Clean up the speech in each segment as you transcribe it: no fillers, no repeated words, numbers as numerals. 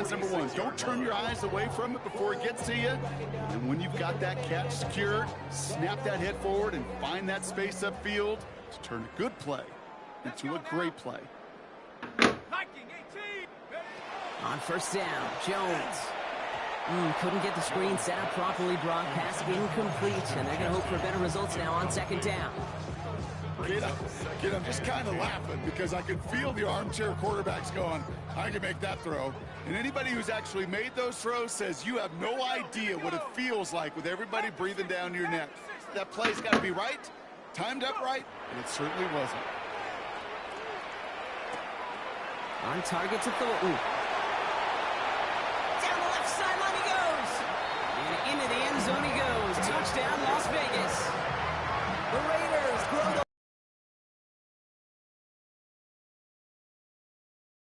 defense number one. Don't turn your eyes away from it before it gets to you. And when you've got that catch secured, snap that head forward and find that space upfield to turn a good play into a great play. On first down, Jones. Couldn't get the screen set up properly, Brock. Pass incomplete, and they're going to hope for better results now on second down. Kid, I'm just kind of laughing because I can feel the armchair quarterbacks going, I can make that throw. And anybody who's actually made those throws says you have no idea what it feels like with everybody breathing down your neck. That play's got to be right, timed up right, and it certainly wasn't. On target to Thornton. Down the left sideline he goes. And into the end zone he goes. Touchdown, Las Vegas. The Raiders grow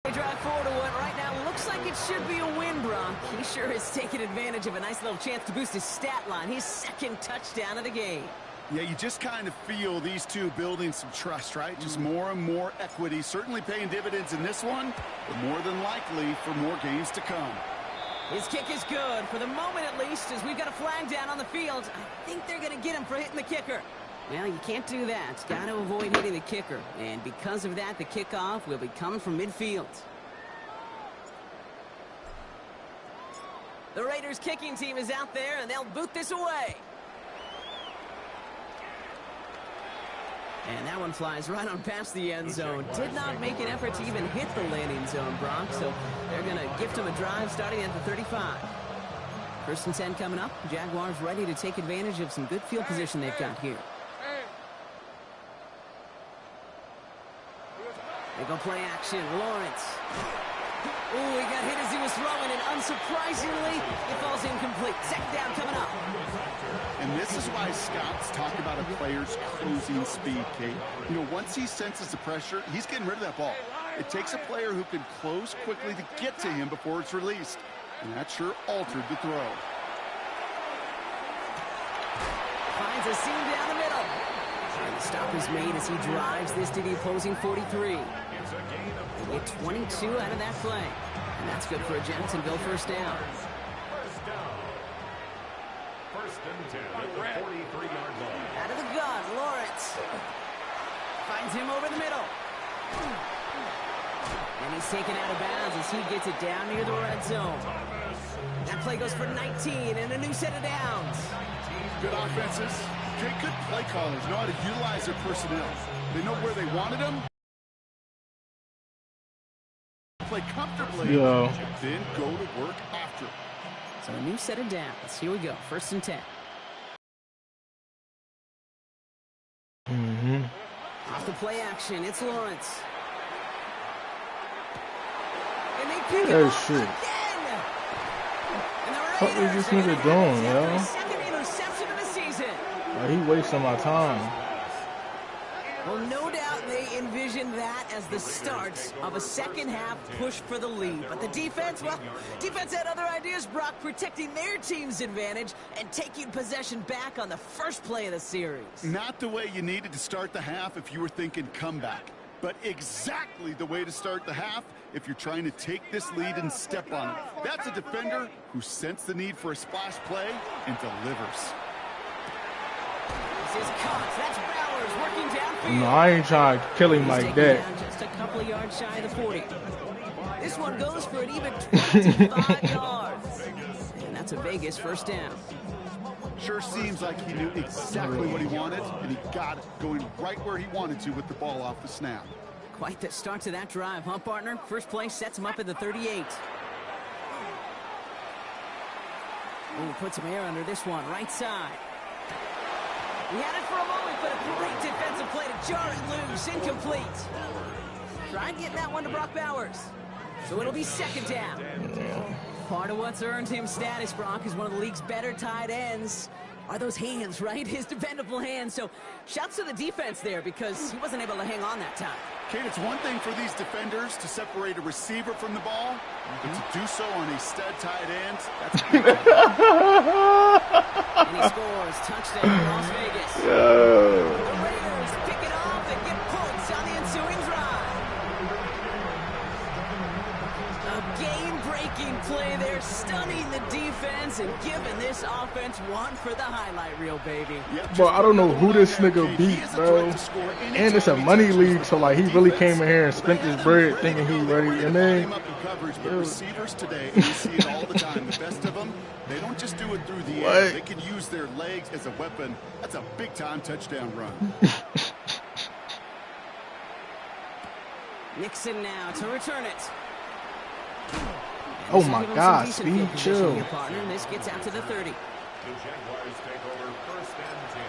the drive forward to what right now looks like it should be a win, Brock. He sure has taken advantage of a nice little chance to boost his stat line. His second touchdown of the game. Yeah, you just kind of feel these two building some trust, right? Just more and more equity. Certainly paying dividends in this one, but more than likely for more games to come. His kick is good, for the moment at least, as we've got a flag down on the field. I think they're going to get him for hitting the kicker. Well, you can't do that. Got to avoid hitting the kicker. And because of that, the kickoff will be coming from midfield. The Raiders kicking team is out there, and they'll boot this away. And that one flies right on past the end zone. Did not make an effort to even hit the landing zone, Brock. So they're going to gift him a drive starting at the 35. First and 10 coming up. Jaguars ready to take advantage of some good field position they've got here. They go play action. Lawrence. Ooh, he got hit as he was throwing, and unsurprisingly, it falls incomplete. Second down coming up. And this is why scouts talk about a player's cruising speed, Kate. You know, once he senses the pressure, he's getting rid of that ball. It takes a player who can close quickly to get to him before it's released. And that sure altered the throw. Finds a seam down the middle. And the stop is made as he drives this to the opposing 43. They get 22 out of that play. And that's good for a Jacksonville first down. First and 10 at the 43-yard line. Out of the gun, Lawrence. Finds him over the middle. And he's taken out of bounds as he gets it down near the red zone. That play goes for 19 and a new set of downs. Good offenses. Good play callers know how to utilize their personnel. They know where they wanted them. Play comfortably, then go to work after. So a new set of downs. Here we go. First and 10. Off the play action, it's Lawrence. And they pick it off again. And the What is this nigga doing, yo? second interception of the season. He wasting my time. Well, no doubt they envisioned that as the start of a second-half push for the lead. But the defense, well, defense had other ideas, Brock, protecting their team's advantage and taking possession back on the first play of the series. Not the way you needed to start the half if you were thinking comeback, but exactly the way to start the half if you're trying to take this lead and step on it. That's a defender who sensed the need for a splash play and delivers. This is caught. That's Bowers working downfield. No, I ain't trying to kill him like that. Just a couple of yards shy of the 40. This one goes for an even 25 yards. And that's a Vegas first down. Sure seems like he knew exactly what he wanted, and he got it going right where he wanted to with the ball off the snap. Quite the start to that drive, huh, partner? First play sets him up at the 38. Oh, puts some air under this one, right side. He had it for a moment, but a great defensive play to jar it loose, incomplete. Tried getting that one to Brock Bowers. So it'll be second down. Part of what's earned him status, Brock, is one of the league's better tight ends. Are those hands, right? His dependable hands. So shouts to the defense there because he wasn't able to hang on that time. Kate, it's one thing for these defenders to separate a receiver from the ball, but to do so on a stud tight end, that's a big And he scores. Touchdown, Las Vegas. The Raiders pick it off and get points on the ensuing drive. A game-breaking play there, stunning the defense and giving this offense one for the highlight reel, baby. Bro, I don't know who this nigga beat, bro. And it's a money league, so like he really came in here and spent his bread thinking he ready. And then receivers today, and you see it all the time. The best of them, they don't just do it through the air. They can use their legs as a weapon. That's a big-time touchdown run. Nixon now to return it. Oh my God, speed chill. Partner, and this gets out to the 30. The Jaguars take over 1st and 10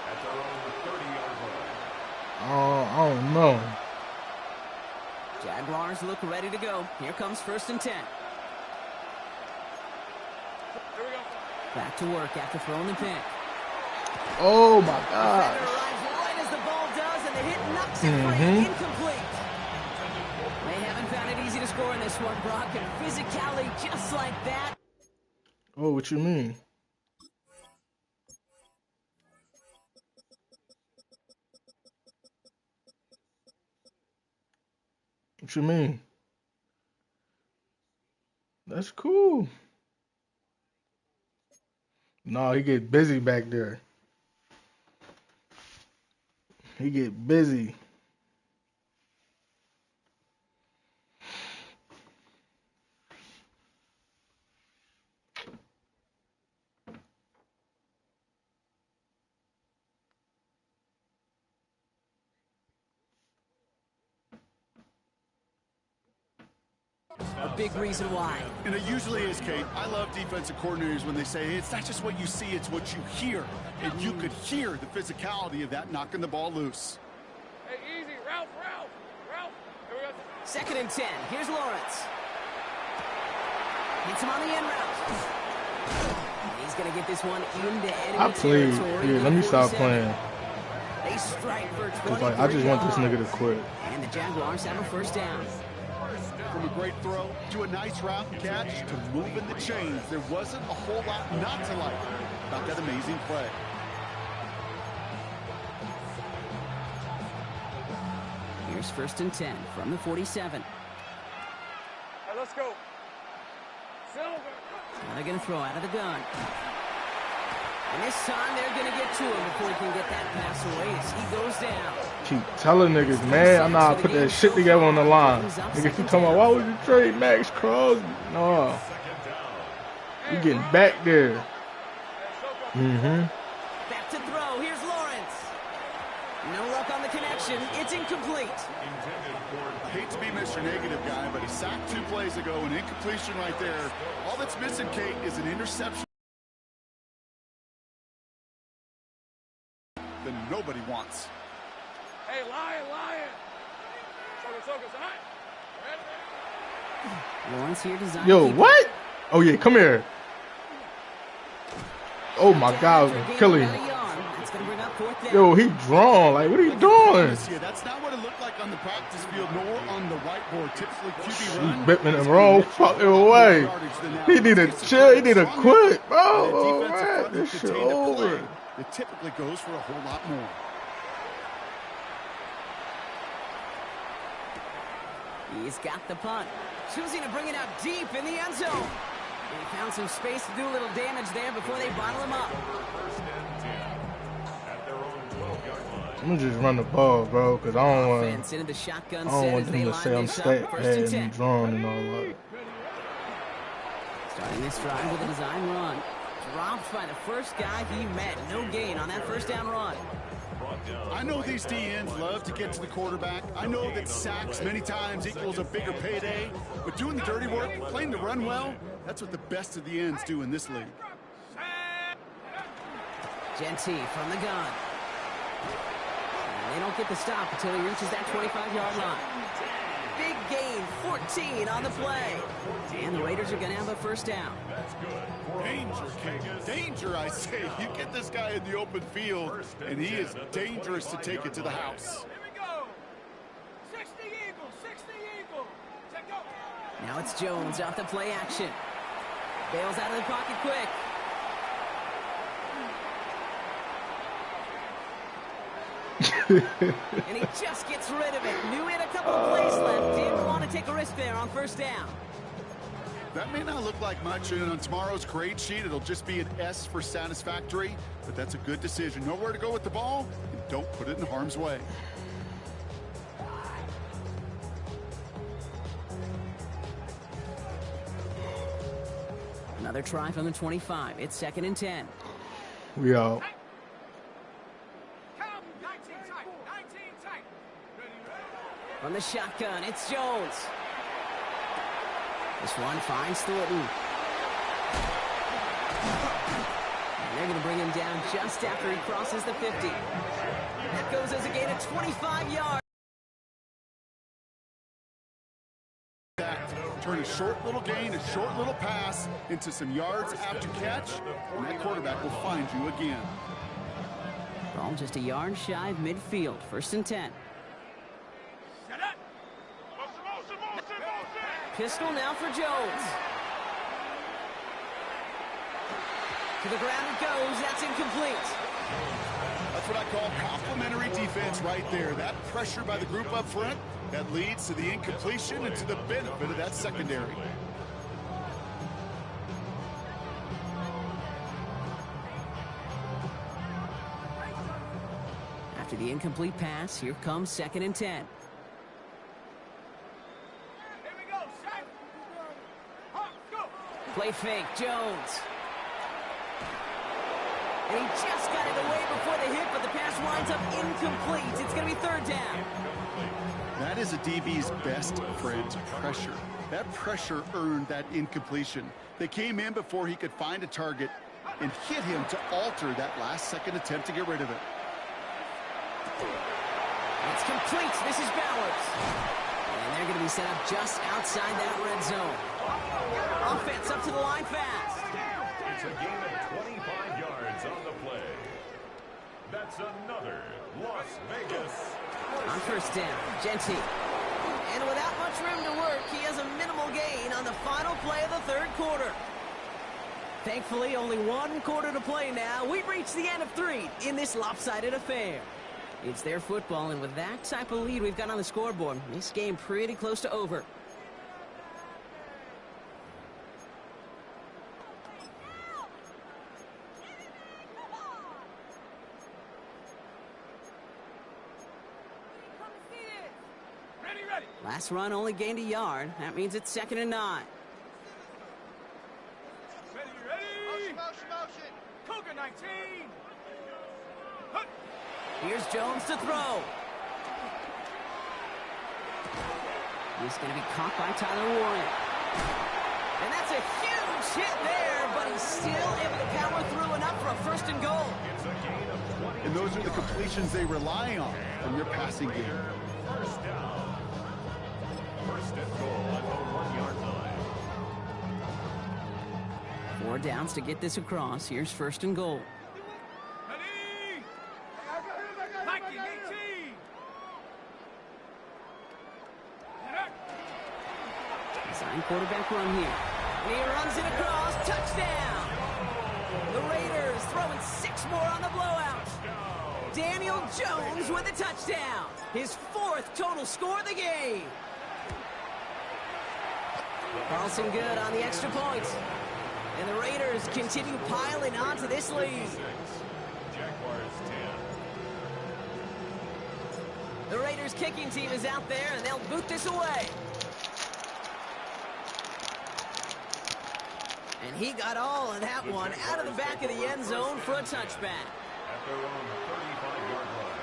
at their own 30-yard line. I don't know. Jaguars look ready to go. Here comes 1st and 10. Back to work after throwing the pick. Oh my God. Right as the ball does, and the hit knocks it free. Incomplete. They haven't found it easy to score in this one, Brock, and physicality just like that. Oh, what you mean? What you mean? That's cool. No, he get busy back there. He get busy. A big reason why. And it usually is, Kate. I love defensive coordinators when they say, it's not just what you see, it's what you hear. And you could hear the physicality of that knocking the ball loose. Hey, easy. Ralph. Here we go. 2nd and 10. Here's Lawrence. Hits him on the end route. He's going to get this one into enemy territory. Yeah, let me stop playing. They strike for 20. Like, I just want this nigga to quit. And the Jaguars have a 1st down. From a great throw to a nice route catch to moving the chains, there wasn't a whole lot not to like about that amazing play. Here's 1st and 10 from the 47. Hey, let's go. Silver. Now they're going to throw out of the gun. And this time they're going to get to him before he can get that pass away as he goes down. Keep telling niggas, man, I know how to put that shit together on the line. Niggas keep talking about, why would you trade Max Crosby? No. You getting back there. Back to throw. Here's Lawrence. No luck on the connection. It's incomplete. I hate to be Mr. Negative guy, but he sacked 2 plays ago, an incompletion right there. All that's missing, Kate, is an interception that nobody wants. Hey, lion. Focus. Lawrence here designed. Yo, what? Oh, yeah, come here. Oh, my God, killing him. Yo, he drawn. Like, what are you doing? That's not what it looked like on the practice field, nor on the whiteboard. Typically, QB run. Bipping him wrong fucking way. He need to chill. He need to quit, bro. All right, this shit over. It typically goes for a whole lot more. He's got the punt. Choosing to bring it out deep in the end zone. They found some space to do a little damage there before they bottle him up. 1st and 10 at their own 12-yard line. I'm gonna just run the ball, bro, because I don't want Offense into the shotgun I don't set want as them they to line say I'm this up. stat 1st bad and 10. and drawn and all that. Starting this drive with a design run. Dropped by the first guy he met. No gain on that 1st down run. I know these DNs love to get to the quarterback. I know that sacks many times equals a bigger payday. But doing the dirty work, playing the run well, that's what the best of the ends do in this league. Genty from the gun. And they don't get the stop until he reaches that 25-yard line. Big gain, 14 on the play. And the Raiders are going to have a 1st down. Danger, King. Danger, I say. You get this guy in the open field, and he is dangerous to take it to the house. Here we go. 60 Eagles. Check go. Now it's Jones off the play action. Bails out of the pocket quick. And he just gets rid of it. Knew he had a couple of plays left. Didn't want to take a risk there on 1st down. That may not look like much, and on tomorrow's grade sheet, it'll just be an S for satisfactory, but that's a good decision. Know where to go with the ball, and don't put it in harm's way. Another try from the 25. It's 2nd and 10. We out. Come, 19 tight, 19 tight. From the shotgun, it's Jones. This one finds Thornton. And they're going to bring him down just after he crosses the 50. That goes as a gain of 25 yards. Turn a short little gain, a short little pass into some yards after catch, and that quarterback will find you again. Ball just a yard shy of midfield. 1st and 10. Set up. Pistol now for Jones. To the ground it goes. That's incomplete. That's what I call complimentary defense right there. That pressure by the group up front, that leads to the incompletion and to the benefit of that secondary. After the incomplete pass, here comes 2nd and 10. Here we go, set. Hop, go. Play fake, Jones. And he just got it away before the hit, but the pass winds up incomplete. It's going to be 3rd down. That is a DB's best friend, pressure. That pressure earned that incompletion. They came in before he could find a target and hit him to alter that last-second attempt to get rid of it. It's complete. This is Bowers. And they're going to be set up just outside that red zone. Offense up to the line fast. It's a gain of 25 yards on the play. That's another Las Vegas. On 1st down, Genty. And without much room to work, he has a minimal gain on the final play of the 3rd quarter. Thankfully, only 1 quarter to play now. We've reached the end of 3 in this lopsided affair. It's their football, and with that type of lead we've got on the scoreboard, this game pretty close to over. Ready, ready. Last run only gained a yard. That means it's 2nd and 9. Ready, ready. Motion. Cougar 19. Hut. Here's Jones to throw. He's going to be caught by Tyler Warren. And that's a huge hit there, but he's still able to power through enough for a 1st and goal. And those are the completions they rely on in their passing game. 1st down. 1st and goal at the 1-yard line. 4 downs to get this across. Here's 1st and goal. Ready. Viking 18. Design quarterback run here. And he runs it across. Touchdown! The Raiders throwing 6 more on the blowout. Daniel Jones with a touchdown. His 4th total score of the game. Carlson good on the extra point. And the Raiders continue piling onto this lead. Jaguars 10. The Raiders kicking team is out there, and they'll boot this away. And he got all of that one out of the back of the end zone for a touchback. At their own 35-yard line.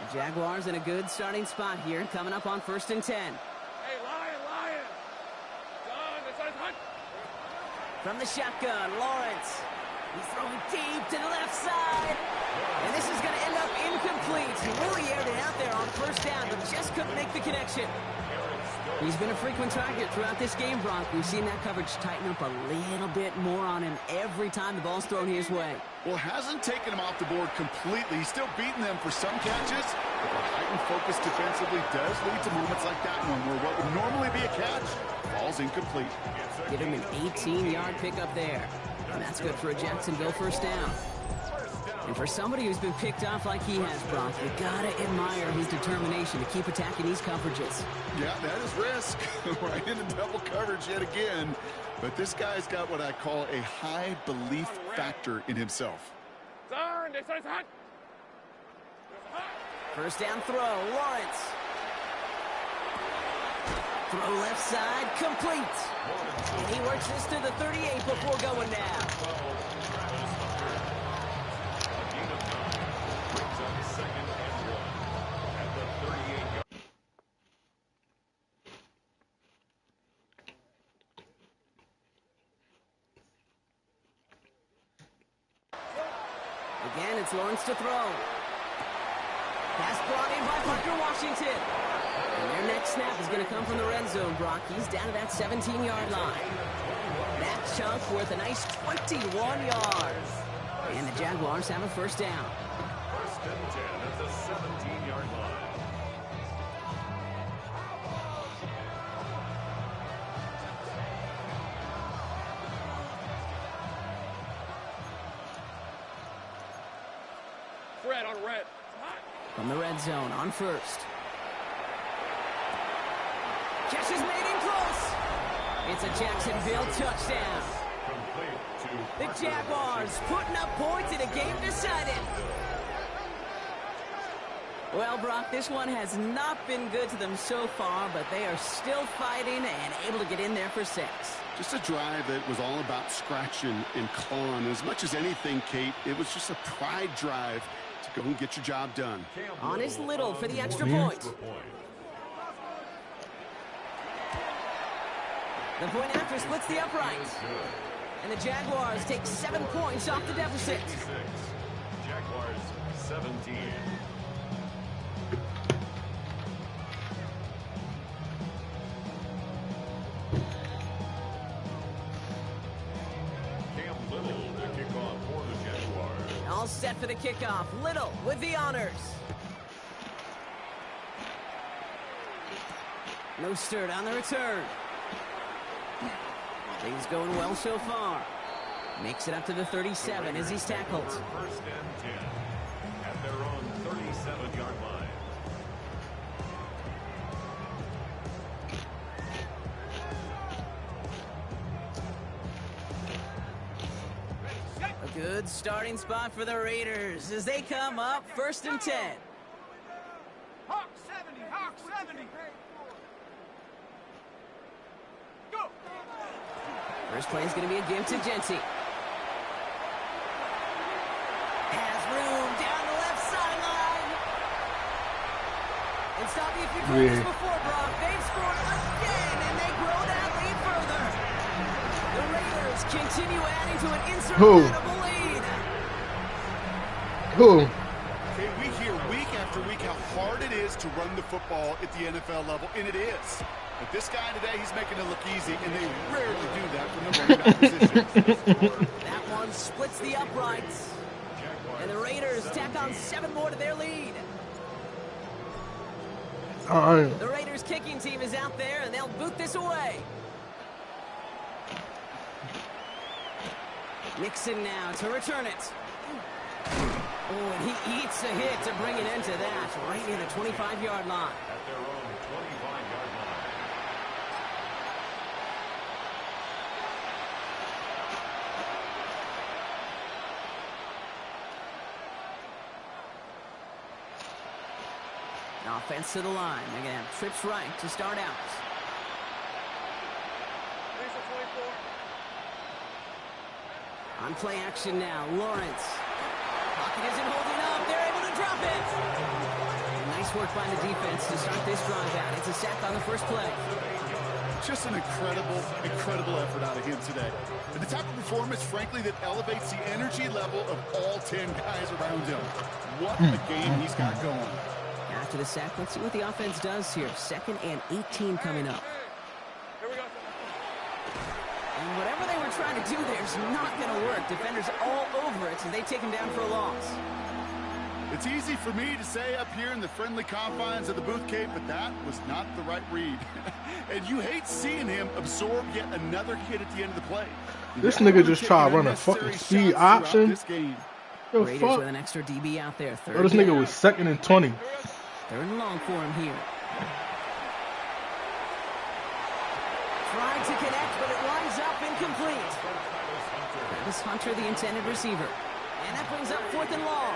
The Jaguars in a good starting spot here, coming up on 1st and 10. Hey, Lion. Let's hunt. From the shotgun, Lawrence. He's throwing deep to the left side. And this is going to end up incomplete. He really aired it out there on 1st down, but just couldn't make the connection. Aaron Stokes He's been a frequent target throughout this game, Brock. We've seen that coverage tighten up a little bit more on him every time the ball's thrown his way. Well, hasn't taken him off the board completely. He's still beating them for some catches. But the heightened focus defensively does lead to moments like that one where what would normally be a catch falls incomplete. Give him an 18-yard pickup there. And that's good for a Jacksonville first down. And for somebody who's been picked off like he has, Brock, you gotta admire his determination to keep attacking these coverages. Yeah, that is risk. Right into double coverage yet again. But this guy's got what I call a high belief factor in himself. First down throw, Lawrence. Throw left side, complete. And he works this to the 38 before going down. Again, it's Lawrence to throw. Pass brought in by Parker Washington. And their next snap is going to come from the red zone, Brock. He's down to that 17-yard line. That chunk worth a nice 21 yards. And the Jaguars have a first down. First and 10 at the 17-yard line. Red on red. From the red zone on first. Catch is made in close. It's a Jacksonville touchdown. The Jaguars putting up points in a game decided. Well, Brock, this one has not been good to them so far, but they are still fighting and able to get in there for 6. Just a drive that was all about scratching and clawing. As much as anything, Kate, it was just a pride drive to go and get your job done. On is Little for the extra point. The point after splits the uprights. And the Jaguars take 7 points off the deficit. Jaguars 17. Cam Little to kick off for the Jaguars. All set for the kickoff. Little with the honors. No stir on the return. Things going well so far. Makes it up to the 37 as he's tackled. First and 10 at their own 37-yard line. A good starting spot for the Raiders as they come up first and 10. Hawk 70, Hawk 70. Go. First play is going to be a give to Genty. Has room down the left sideline. And stop me if you've heard this before, Brock. They've scored again, and they grow that lead further. The Raiders continue adding to an insurmountable lead. Who? Okay, we hear week after week how hard it is to run the football at the NFL level, and it is. But this guy today, he's making it look easy, and they rarely do that from the running back position. That one splits the uprights. And the Raiders tack on 7 more to their lead. The Raiders kicking team is out there, and they'll boot this away. Nixon now to return it. Oh, and he eats a hit to bring an end to that, right near the 25-yard line. At their own 25-yard line. Offense to the line. They're going to have trips right to start out. On play action now, Lawrence. Pocket isn't holding up. They're able to drop it. Nice work by the defense to start this drive out. It's a sack on the first play. Just an incredible, incredible effort out of him today. And the type of performance, frankly, that elevates the energy level of all 10 guys around him. What a game he's got going. after the sack. Let's see what the offense does here. 2nd and 18 coming up. Here we go. And whatever they were trying to do there is not going to work. Defenders all over it, so they take him down for a loss. It's easy for me to say up here in the friendly confines of the Booth Cape, but that was not the right read. And you hate seeing him absorb yet another hit at the end of the play. This nigga just tried to run a fucking speed option. Yo, Raiders fuck. with an extra DB out there. Bro, this nigga was 2nd and 20. 3rd and long for him here. Tried to connect, but it winds up incomplete. Travis Hunter, the intended receiver. And that brings up 4th and long.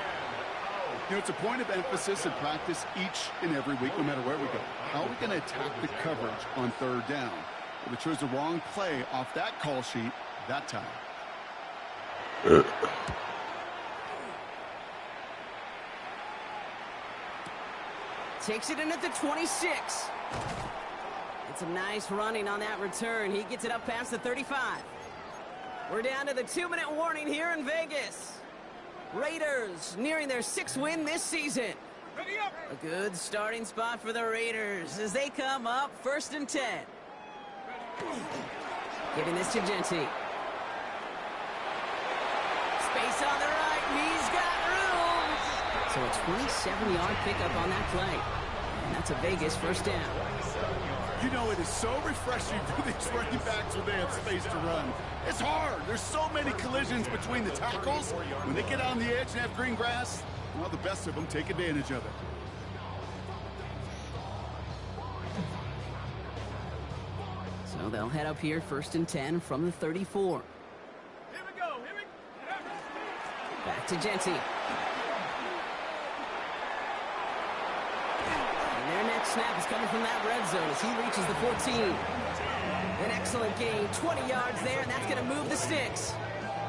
You know, it's a point of emphasis in practice each and every week, no matter where we go. How are we going to attack the coverage on 3rd down? Well, we chose the wrong play off that call sheet that time. Takes it in at the 26. It's a nice running on that return. He gets it up past the 35. We're down to the 2-minute warning here in Vegas. Raiders nearing their 6th win this season. A good starting spot for the Raiders as they come up 1st and 10. Giving this to Genty. Space on the right. He's got room. So a 27-yard pickup on that play. And that's a Vegas 1st down. You know, it is so refreshing for these running backs when they have space to run. It's hard. There's so many collisions between the tackles. When they get on the edge and have green grass, well, the best of them take advantage of it. So they'll head up here 1st and 10 from the 34. Here we go. Back to Genty. And their next snap is coming from that red zone as he reaches the 14. An excellent gain, 20 yards there, and that's going to move the sticks.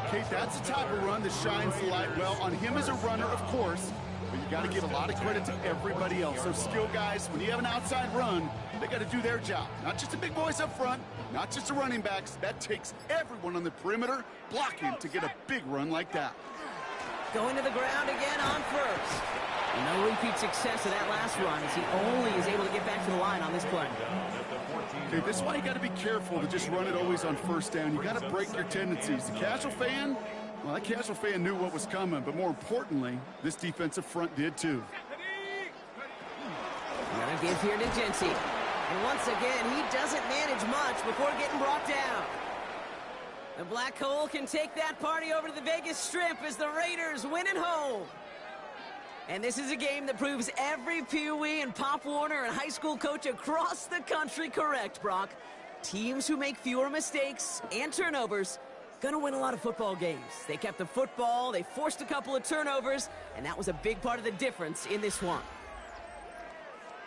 Kate, that's the type of run that shines the light well on him as a runner, of course, but you got to give a lot of credit to everybody else. Those skill guys, when you have an outside run, they got to do their job. Not just the big boys up front, not just the running backs. That takes everyone on the perimeter blocking to get a big run like that. Going to the ground again on 1st. No repeat success of that last run as he only is able to get back to the line on this play. Okay, this is why you got to be careful to just run it always on 1st down. You got to break your tendencies. The casual fan, well, that casual fan knew what was coming, but more importantly, this defensive front did too. Another give here to Genty. And once again, he doesn't manage much before getting brought down. The Black Hole can take that party over to the Vegas Strip as the Raiders win at home. And this is a game that proves every Pee Wee and Pop Warner and high school coach across the country correct, Brock. Teams who make fewer mistakes and turnovers gonna win a lot of football games. They kept the football, they forced a couple of turnovers, and that was a big part of the difference in this one.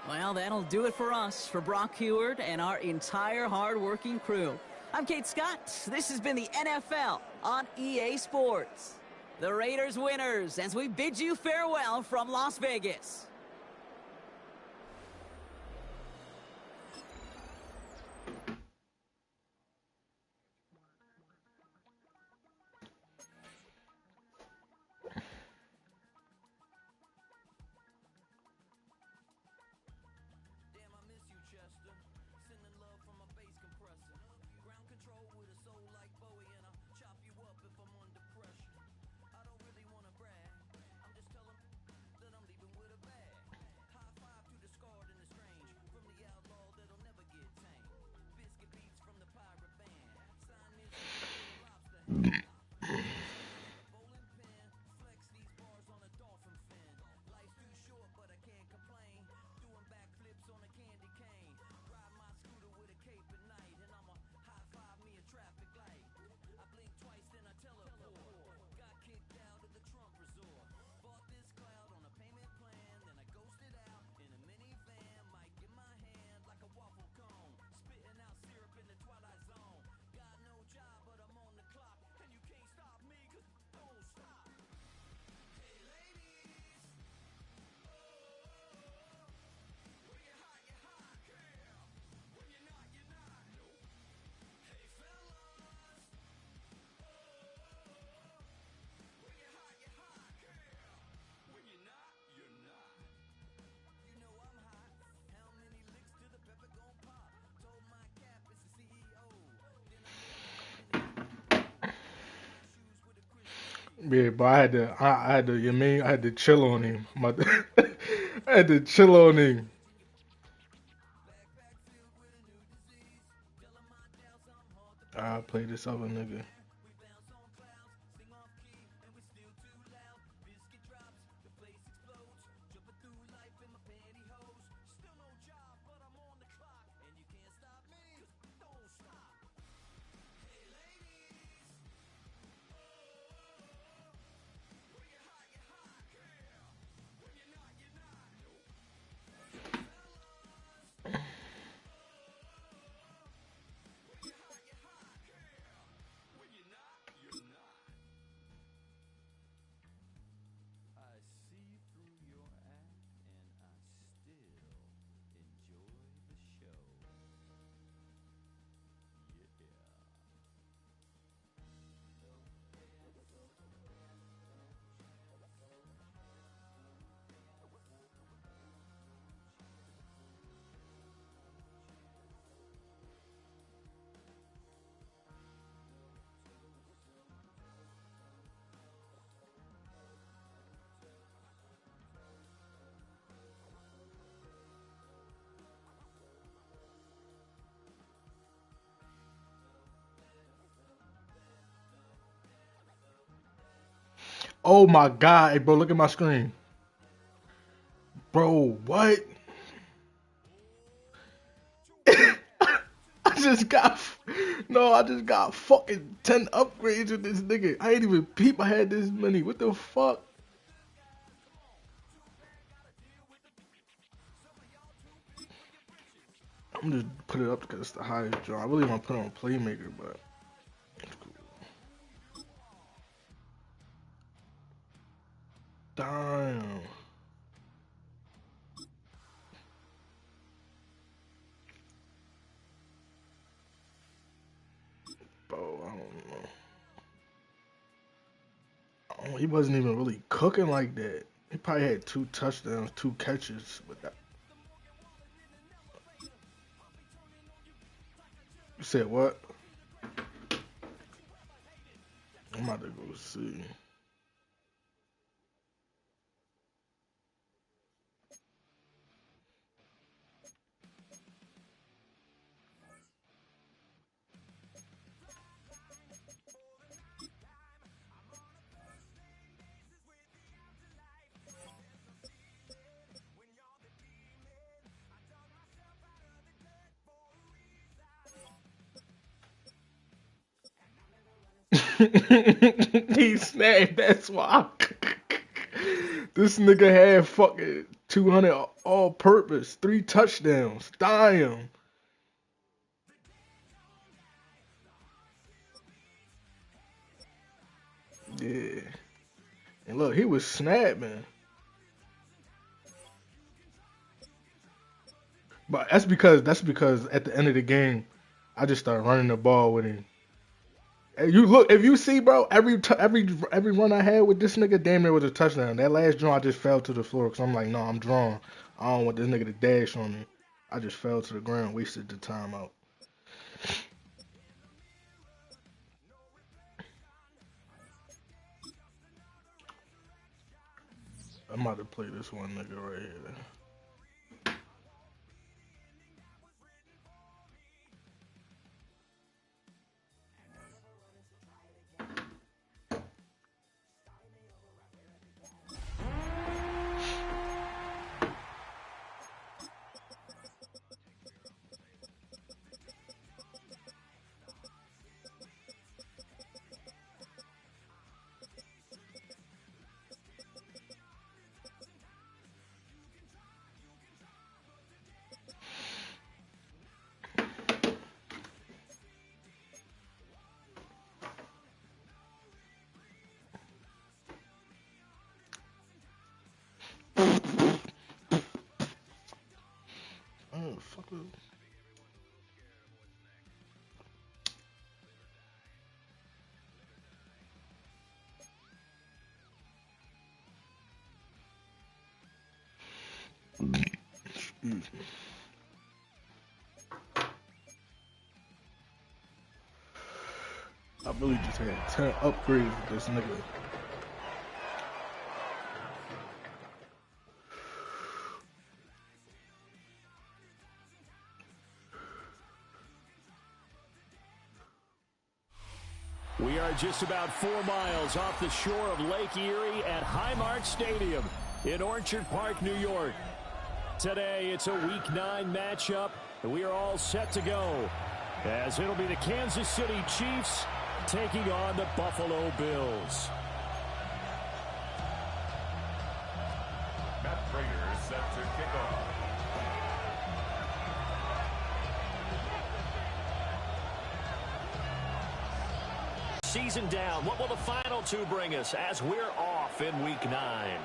Well, that'll do it for us, for Brock Heward and our entire hard-working crew. I'm Kate Scott. This has been the NFL on EA Sports. The Raiders winners as we bid you farewell from Las Vegas. Yeah, but I had to, you mean, I had to chill on him. I had to chill on him. I play this other nigga. Oh my god, hey bro, look at my screen. Bro, what? I just got no, I just got fucking 10 upgrades with this nigga. I ain't even peep I had this many. What the fuck? I'm just put it up because it's the highest draw. I really want to put it on Playmaker, but it's cool. Damn. Bro, I don't know. Oh, he wasn't even really cooking like that. He probably had 2 touchdowns, 2 catches, but that. You said what? I'm about to go see. He snapped, that's why. This nigga had fucking 200 all purpose, 3 touchdowns. Damn. Yeah. And look, he was snapping. But that's because at the end of the game, I just started running the ball with him. And you look, if you see, bro, every run I had with this nigga, damn near was a touchdown. That last draw, I just fell to the floor because I'm like, no, I'm drawn. I don't want this nigga to dash on me. I just fell to the ground, wasted the time out. I'm about to play this one nigga right here. Oh, fuck up. Excuse me. I really just had 10 upgrades with this nigga. We are just about 4 miles off the shore of Lake Erie at Highmark Stadium in Orchard Park, New York. Today, it's a Week 9 matchup, and we are all set to go, as it'll be the Kansas City Chiefs taking on the Buffalo Bills. Matt Prater is set to kick off. Season down. What will the final two bring us as we're off in Week 9?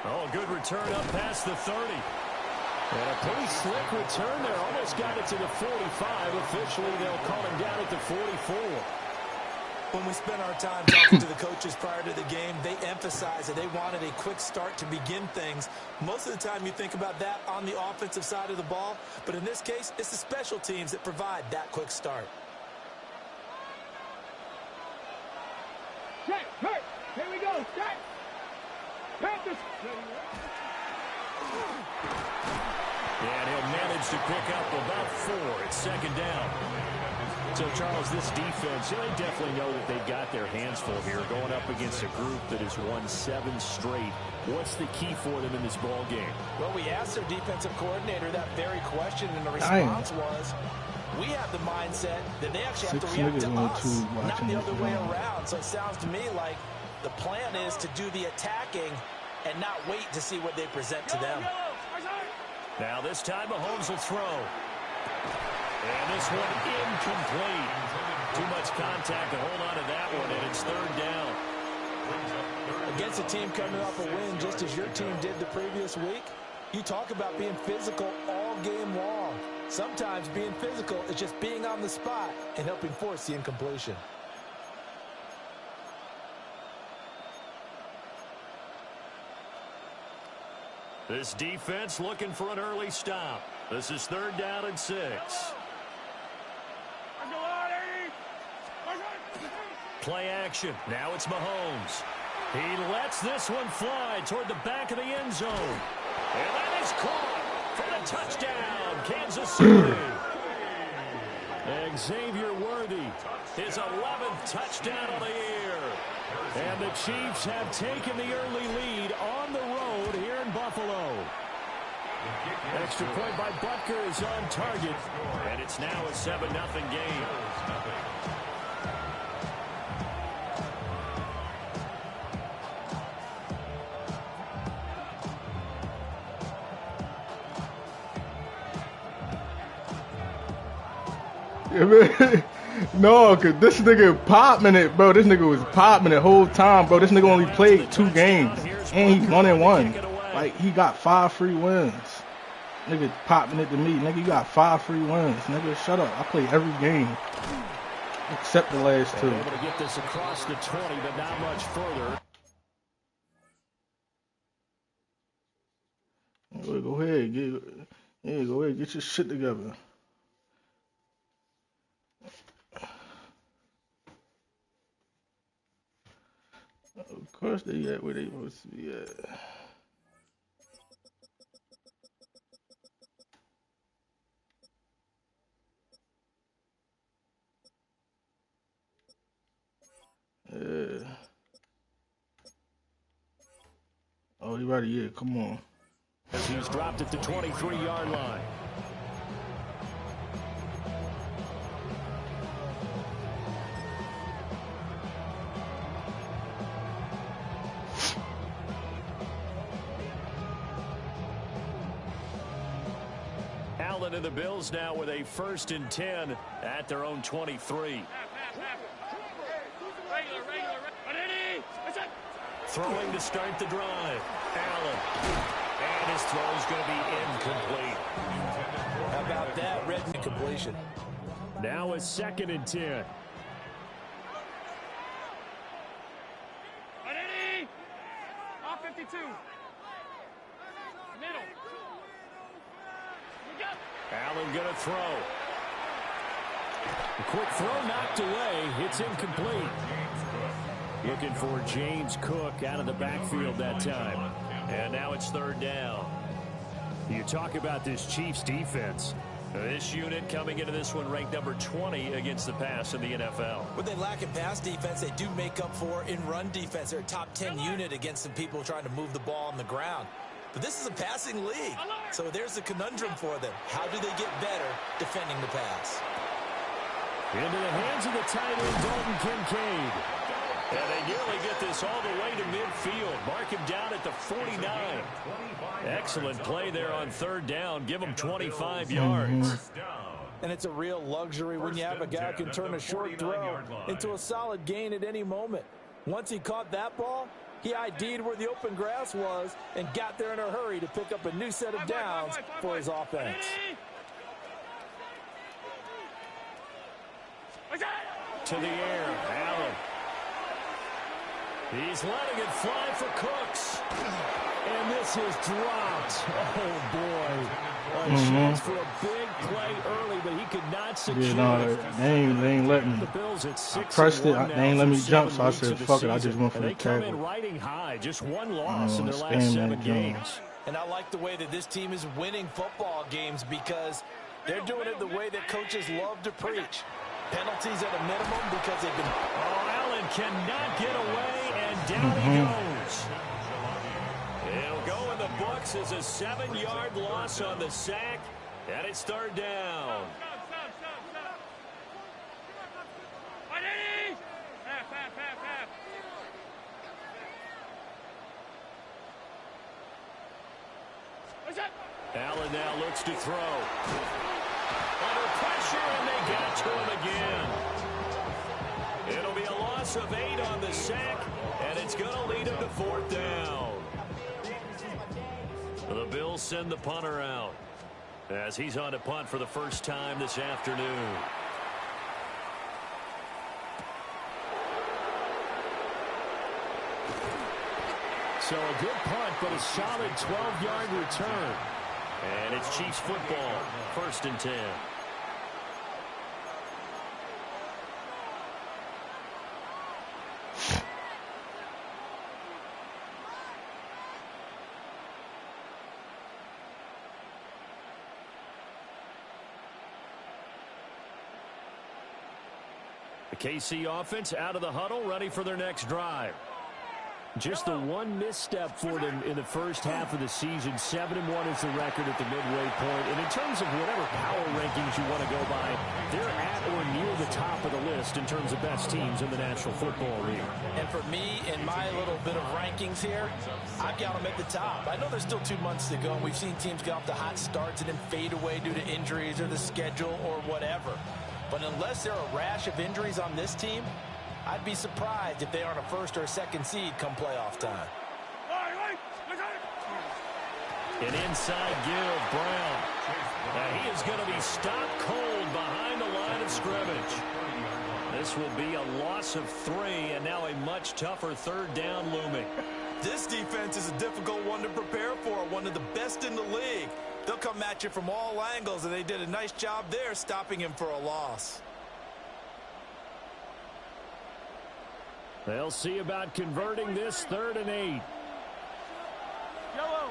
Oh, good return up past the 30. And a pretty slick return there. Almost got it to the 45. Officially, they'll call him down at the 44. When we spent our time talking to the coaches prior to the game, they emphasized that they wanted a quick start to begin things. Most of the time you think about that on the offensive side of the ball, but in this case, it's the special teams that provide that quick start. Check, hurt. Here we go. Check. Panthers. And he'll manage to pick up about 4. It's second down. So, Charles, this defense, they definitely know that they've got their hands full here, going up against a group that has won 7 straight. What's the key for them in this ball game? Well, we asked their defensive coordinator that very question, and the response was, we have the mindset that they actually have to react to us, not the other way around. So it sounds to me like the plan is to do the attacking and not wait to see what they present to them. Now this time Mahomes will throw. And this one incomplete. Too much contact to hold on to that one, and it's third down. Against a team coming off a win just as your team did the previous week, you talk about being physical all game long. Sometimes being physical is just being on the spot and helping force the incompletion. This defense looking for an early stop. This is third down and 6. Play action. Now it's Mahomes. He lets this one fly toward the back of the end zone. And that is caught for the touchdown, Kansas City. Xavier Worthy, his 11th touchdown of the year. And the Chiefs have taken the early lead on the road here in Buffalo. Extra point by Butker is on target. And it's now a 7-0 game. No, cause this nigga popping it, bro. This nigga was popping it the whole time, bro. This nigga only played 2 games, and he's 1-1. Like, he got 5 free wins. Nigga popping it to me. Nigga, you got 5 free wins. Nigga, shut up. I play every game except the last 2. Able to get this across the 20, but not much further. Go ahead, go ahead, get your shit together. Of course they at where they supposed to be at. Yeah. Oh, you ready? Yeah, come on. As he's dropped at the 23-yard line. Allen and the Bills now with a 1st and 10 at their own 23. Throwing to start the drive. Allen. And his throw is going to be incomplete. How about that? Red incompletion. Now a 2nd and 10. Off 52. Middle. Allen going to throw. A quick throw knocked away. It's incomplete. Looking for James Cook out of the backfield that time. And now it's 3rd down. You talk about this Chiefs defense. This unit coming into this one ranked number 20 against the pass in the NFL. What they lack in pass defense, they do make up for in run defense. They're a top 10 unit against some people trying to move the ball on the ground. But this is a passing league, so there's a conundrum for them. How do they get better defending the pass? Into the hands of the tight end, Dalton Kincaid. And they nearly get this all the way to midfield. Mark him down at the 49. Excellent play there on third down. Give him 25 yards. And it's a real luxury when you have a guy who can turn a short throw into a solid gain at any moment. Once he caught that ball, he ID'd where the open grass was and got there in a hurry to pick up a new set of downs for his offense. To the air, Allen. He's letting it fly for Cooks. And this is dropped. Oh, boy. A chance for a big play early, but he could not secure it. They ain't letting me. The Bills at 6-1 I pressed it. They ain't let me jump, so I said, fuck it. I just went for the tackle. They come in riding high. Just one loss in their last 7 games. And I like the way that this team is winning football games because they're doing it the way that coaches love to preach. Penalties at a minimum because they've been... Oh, Allen cannot get away, and down he goes. It'll go in the books as a 7-yard loss on the sack, and it's third down. Allen now looks to throw. Under pressure, and they got to him again. It'll be a loss of 8 on the sack, and it's going to lead him to fourth down. The Bills send the punter out as he's on to punt for the first time this afternoon. So a good punt, but a solid 12-yard return. And it's Chiefs football, 1st and 10. The KC offense out of the huddle, ready for their next drive. Just the one misstep for them in the first half of the season. 7-1 is the record at the midway point. And in terms of whatever power rankings you want to go by, they're at or near the top of the list in terms of best teams in the National Football League. And for me, in my little bit of rankings here, I've got them at the top. I know there's still 2 months to go, and we've seen teams get off to hot starts and then fade away due to injuries or the schedule or whatever. But unless there are a rash of injuries on this team, I'd be surprised if they aren't a 1st or 2nd seed come playoff time. An inside give, Brown. Now he is going to be stopped cold behind the line of scrimmage. This will be a loss of 3, and now a much tougher third down looming. This defense is a difficult one to prepare for, one of the best in the league. They'll come at you from all angles, and they did a nice job there stopping him for a loss. They'll see about converting this 3rd and 8. Yellow.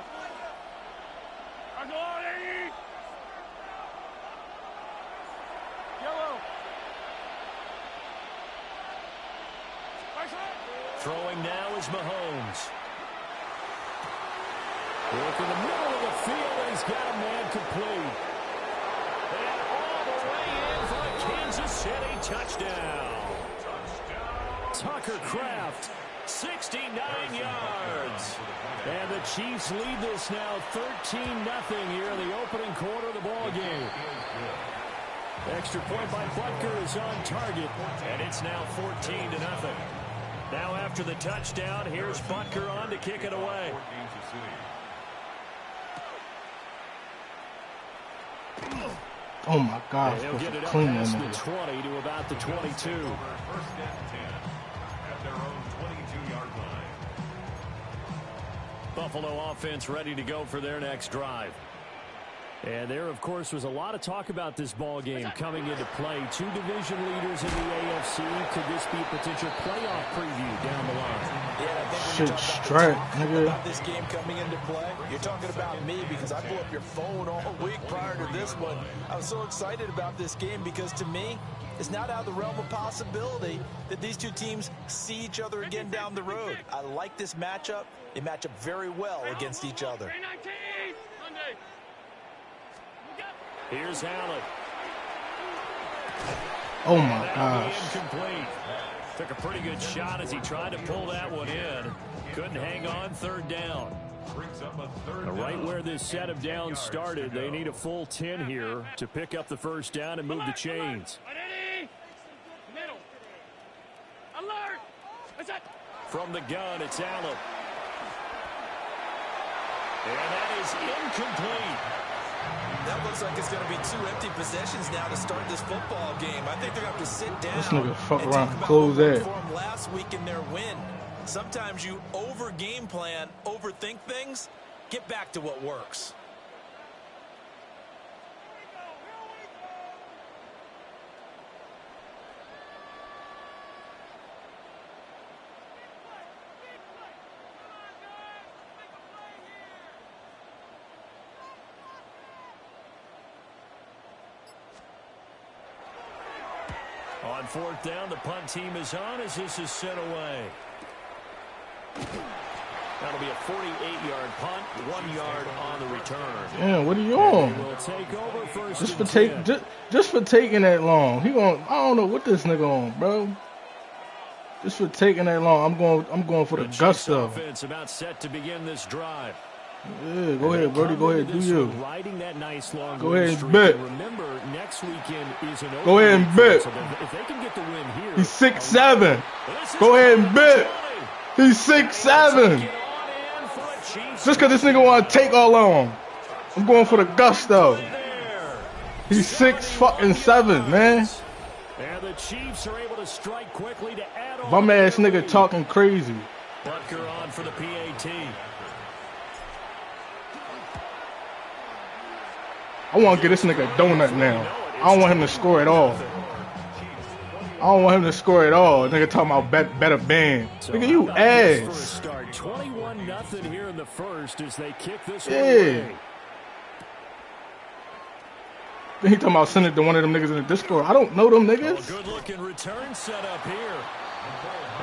Yellow. Throwing now is Mahomes. Look in the middle of the field, and he's got a man complete. And all the way in for a Kansas City touchdown. Tucker Kraft, 69 yards. And the Chiefs lead this now 13-0 here in the opening quarter of the ball game. Extra point by Butker is on target, and it's now 14-0. Now after the touchdown, here's Butker on to kick it away. Oh my God! He'll get it up past the 20 to about the 22. Buffalo offense ready to go for their next drive. And there, of course, was a lot of talk about this ball game coming into play. Two division leaders in the AFC. Could this be a potential playoff preview down the line? Yeah, I think shit straight, nigga. About this game coming into play, you're talking about me because I blew up your phone all week prior to this one. I was so excited about this game because to me, it's not out of the realm of possibility that these two teams see each other again down the road. I like this matchup. They match up very well against each other. Here's Allen. Oh my gosh. Incomplete. Took a pretty good shot as he tried to pull that one in. Couldn't hang on. Third down. Right where this set of downs started, they need a full 10 here to pick up the first down and move the chains. From the gun, it's Allen. And that is incomplete. That looks like it's going to be two empty possessions now to start this football game. I think they're going to have to sit down. This nigga fuck and around talk and about close what that. performed last week in their win. Sometimes you over game plan, overthink things. Get back to what works. On fourth down, the punt team is on as this is sent away. That'll be a 48-yard punt, 1 yard on the return. Yeah, what are you on? Will take over first Just for taking that long. I don't know what this nigga on, bro. Just for taking that long. I'm going for the gusto. Offense about set to begin this drive. Yeah, go ahead, Brody. Go ahead, do you. Riding that nice long go ahead and bet. bet. Remember, next weekend is an go ahead and bet. So if they can get the win here, he's 6'7". Go ahead and bet. He's 6'7". Just because this nigga want to take all long. I'm going for the gusto. He's 6'7", man. And the Chiefs are able to strike quickly to add on. Bum ass nigga talking crazy. Butker on for the PAT. I want to get this nigga a donut now. I don't want him to score at all. I don't want him to score at all. Nigga talking about better band. Nigga, you ass. 21-0 here in the first as they kick this one Yeah. away. Then he talking about sending it to one of them niggas in the Discord. I don't know them niggas. Good looking return set up here.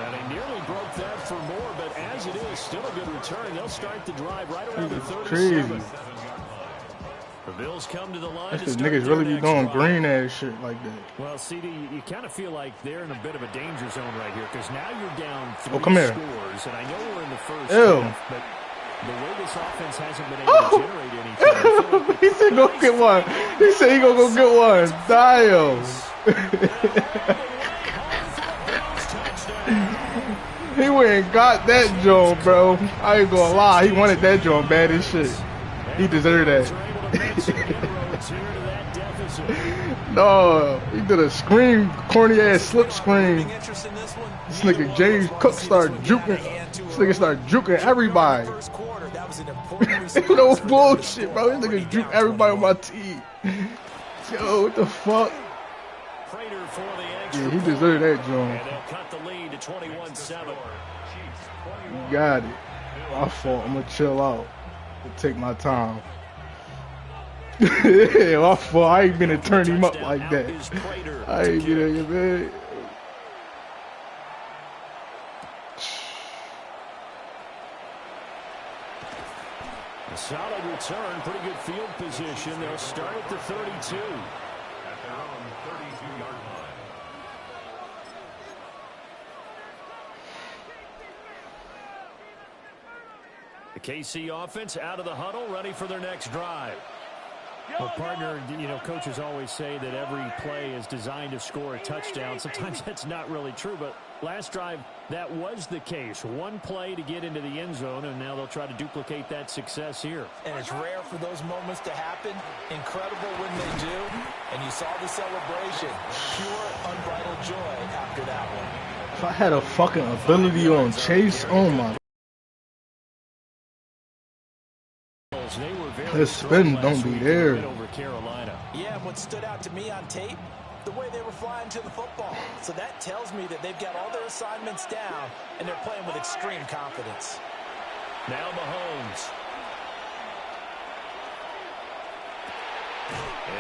And he nearly broke that for more, but as it is, still a good return. They'll start the drive right around the 37. Crazy. The Bills come to the line. That's because niggas really be doing green ass shit like that. Well, CD, you kind of feel like they're in a bit of a danger zone right here because now you're down 3 come here. scores, and I know we're in the first Ew. half, but the way this offense hasn't been able to generate anything. I feel like He said go get one. He said he gonna go get one. Damn. He went and got that joint, bro. I ain't gonna lie. He wanted that joint bad as shit. He deserved that. No, he did a screen, corny ass slip screen. This nigga James Cook started juking. This nigga started juking everybody. No bullshit, bro. This nigga juke everybody on my team. Yo, what the fuck? Yeah, he deserved that joint. You got it. My fault. I'm gonna chill out and take my time. Yeah, my fault. I ain't gonna turn him up like that. I ain't gonna, man. A solid return, pretty good field position. They'll start at the 32. At their own 32-yard line. The KC offense out of the huddle, ready for their next drive. Well, partner, you know, coaches always say that every play is designed to score a touchdown. Sometimes that's not really true, but last drive, that was the case. One play to get into the end zone, and now they'll try to duplicate that success here. And it's rare for those moments to happen. Incredible when they do. And you saw the celebration. Pure, unbridled joy after that one. If I had a fucking ability on Chase, oh my. They were very really His spin don't be there. Over Carolina. Yeah, and what stood out to me on tape, the way they were flying to the football. So that tells me that they've got all their assignments down, and they're playing with extreme confidence. Now Mahomes.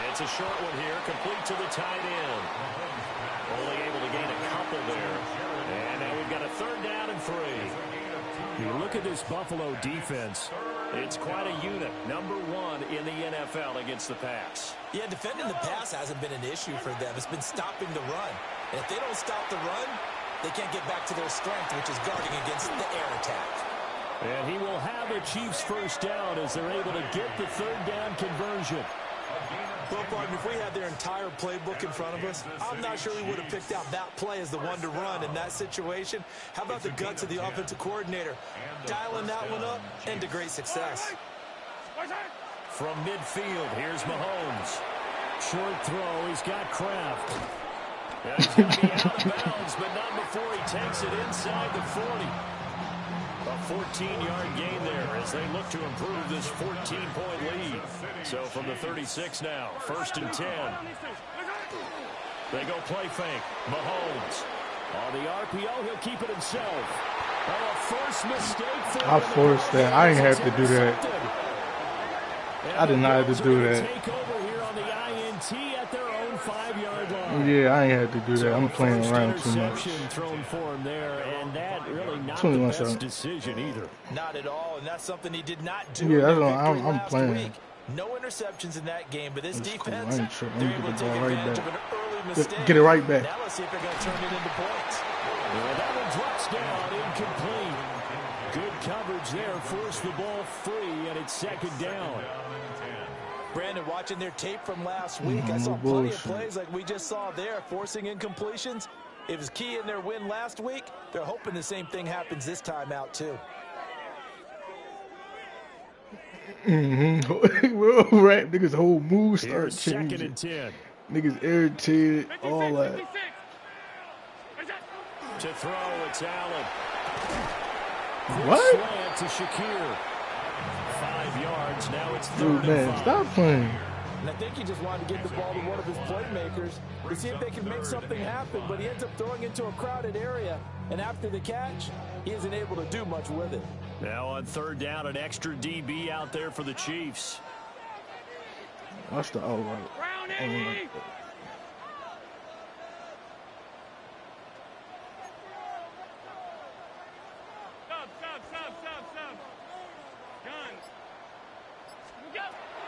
It's a short one here, complete to the tight end. Only able to gain a couple there. And now we've got a 3rd down and 3. You look at this Buffalo defense, it's quite a unit. Number 1 in the NFL against the pass. Yeah, defending the pass hasn't been an issue for them. It's been stopping the run. And if they don't stop the run, they can't get back to their strength, which is guarding against the air attack. And he will have the Chiefs 1st down as they're able to get the 3rd down conversion. Well, Barton, if we had their entire playbook in front of us, I'm not sure we would have picked out that play as the one to run in that situation. How about the guts of the offensive coordinator? Dialing that one up into great success. From midfield, here's Mahomes. Short throw, he's got Kraft. And he's going to be out of bounds, but not before he takes it inside the 40. A 14-yard gain there as they look to improve this 14-point lead. So from the 36 now, 1st and 10. They go play fake. Mahomes. On the RPO, he'll keep it himself. Oh, a forced mistake for I forced that. I didn't have to do that. I did not have to do that. Take over here on the INT at their own 5-yard line. Yeah, I ain't had to do that. I'm playing around too much. Thrown for him there, and that really not 21 the best seconds. decision either. Not at all, and that's something he did not do. Yeah, that's in what their victory I'm last playing. week. No interceptions in that game, but this That's cool. defense, I ain't tripping. they're I'm able gonna to get take the ball right advantage back. of an early mistake. Get it right back. Now let's see if they're going to turn it into points. Well, that one drops down, incomplete. Good coverage there, forced the ball free, and it's 2nd down. Brandon, watching their tape from last week, I saw plenty of plays like we just saw there, forcing incompletions. It was key in their win last week. They're hoping the same thing happens this time out, too. Well, right, niggas' whole mood start changing. 2nd and 10. Niggas irritated, all that. To throw, it's Allen. What? Slant to Shakir. 5 yards, now it's 3rd Dude, and man, 5. stop playing. And I think he just wanted to get the ball to one of his playmakers to see if they can make something happen, but he ends up throwing into a crowded area. And after the catch, he isn't able to do much with it. Now on 3rd down, an extra DB out there for the Chiefs. That's the right. Right.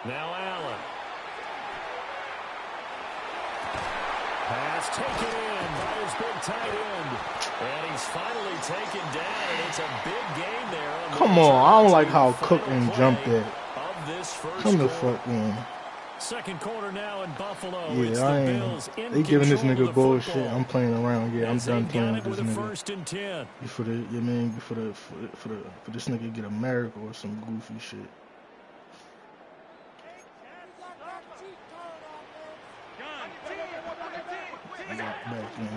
Now Allen. Pass taken in by his big tight end. And he's finally taken down, and it's a big gain there. Come on, I don't like how Cook and jumped it. Come the quarter. fuck in. 2nd quarter now in Buffalo. Yeah, It's I the ain't. Bills in They giving this control nigga of the bullshit. football. I'm playing around. Yeah, I'm As done they've playing got with it this with a nigga. 1st and 10. For this nigga to get a miracle or some goofy shit. I got back in.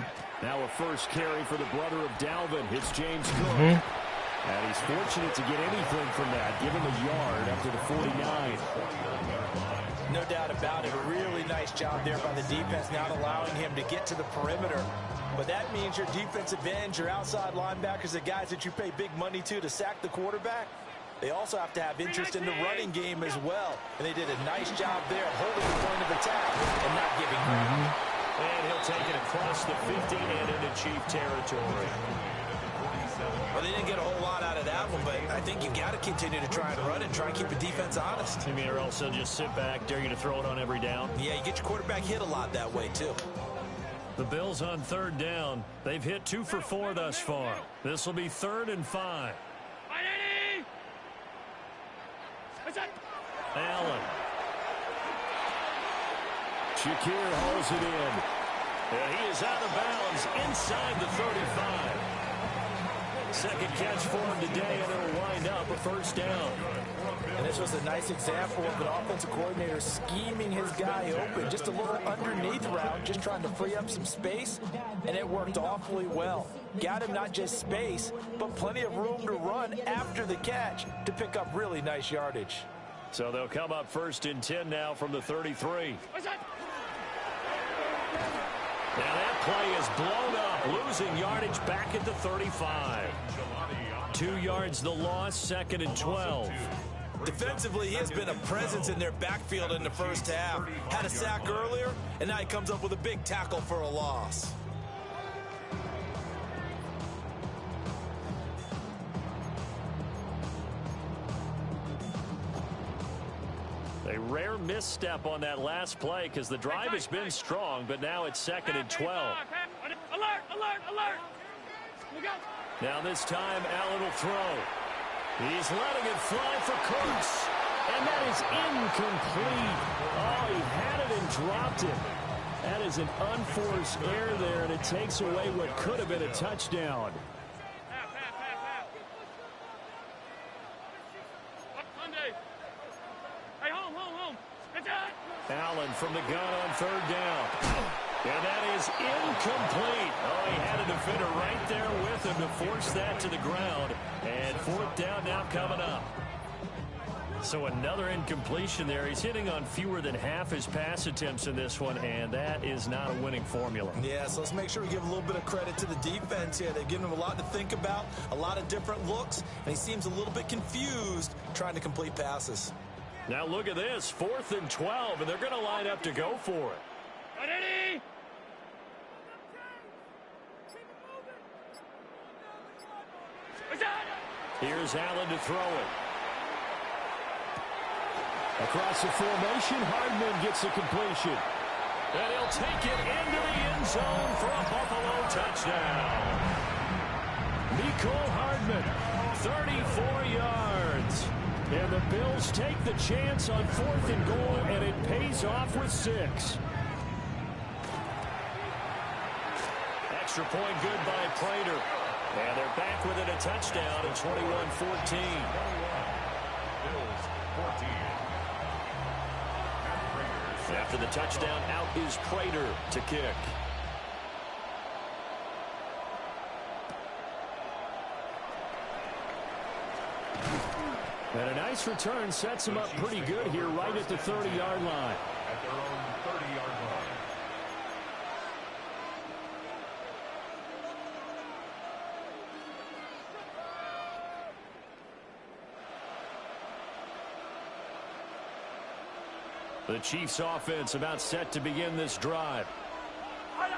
Now a first carry for the brother of Dalvin. It's James Cook. And he's fortunate to get anything from that. Give him a yard up to the 49. No doubt about it. A really nice job there by the defense, not allowing him to get to the perimeter. But that means your defensive ends, your outside linebackers, the guys that you pay big money to sack the quarterback, they also have to have interest in the running game as well. And they did a nice job there holding the point of attack and not giving ground. And he'll take it across the 50 and into Chief territory. Well, they didn't get a whole lot out of that one, but I think you got to continue to try and run and try and keep the defense honest. You mean, or else they'll just sit back, dare you to throw it on every down? Yeah, you get your quarterback hit a lot that way, too. The Bills on 3rd down. They've hit 2 for 4 thus far. This will be 3rd and 5. Allen. Shakir hauls it in. And he is out of bounds inside the 35. 2nd catch for him today, and it'll wind up a 1st down. And this was a nice example of an offensive coordinator scheming his guy open. Just a little underneath route, just trying to free up some space, and it worked awfully well. Got him not just space, but plenty of room to run after the catch to pick up really nice yardage. So they'll come up 1st and 10 now from the 33. Now that play is blown up, losing yardage back at the 35. 2 yards the loss, 2nd and 12. Defensively, he has been a presence in their backfield in the first half. Had a sack earlier, and now he comes up with a big tackle for a loss. A rare misstep on that last play because the drive has been strong, but now it's 2nd and 12. Alert, alert, alert. Now this time, Allen will throw. He's letting it fly for Cooks. And that is incomplete. Oh, he had it and dropped it. That is an unforced error there, and it takes away what could have been a touchdown. Allen from the gun on 3rd down. And that is incomplete. Oh, he had a defender right there with him to force that to the ground. And 4th down now coming up. So another incompletion there. He's hitting on fewer than half his pass attempts in this one, and that is not a winning formula. Yeah, so let's make sure we give a little bit of credit to the defense here. They've given him a lot to think about, a lot of different looks, and he seems a little bit confused trying to complete passes. Now look at this, 4th and 12, and they're going to line up to go for it. Ready? Here's Allen to throw it. Across the formation, Hardman gets the completion. And he'll take it into the end zone for a Buffalo touchdown. Mecole Hardman, 34 yards. And the Bills take the chance on 4th and goal, and it pays off with 6. Extra point good by Prater. And they're back within a touchdown at 21-14. After the touchdown, out is Prater to kick. And a nice return sets him up pretty good here right at the 30-yard line. At their own 30-yard line. The Chiefs offense about set to begin this drive.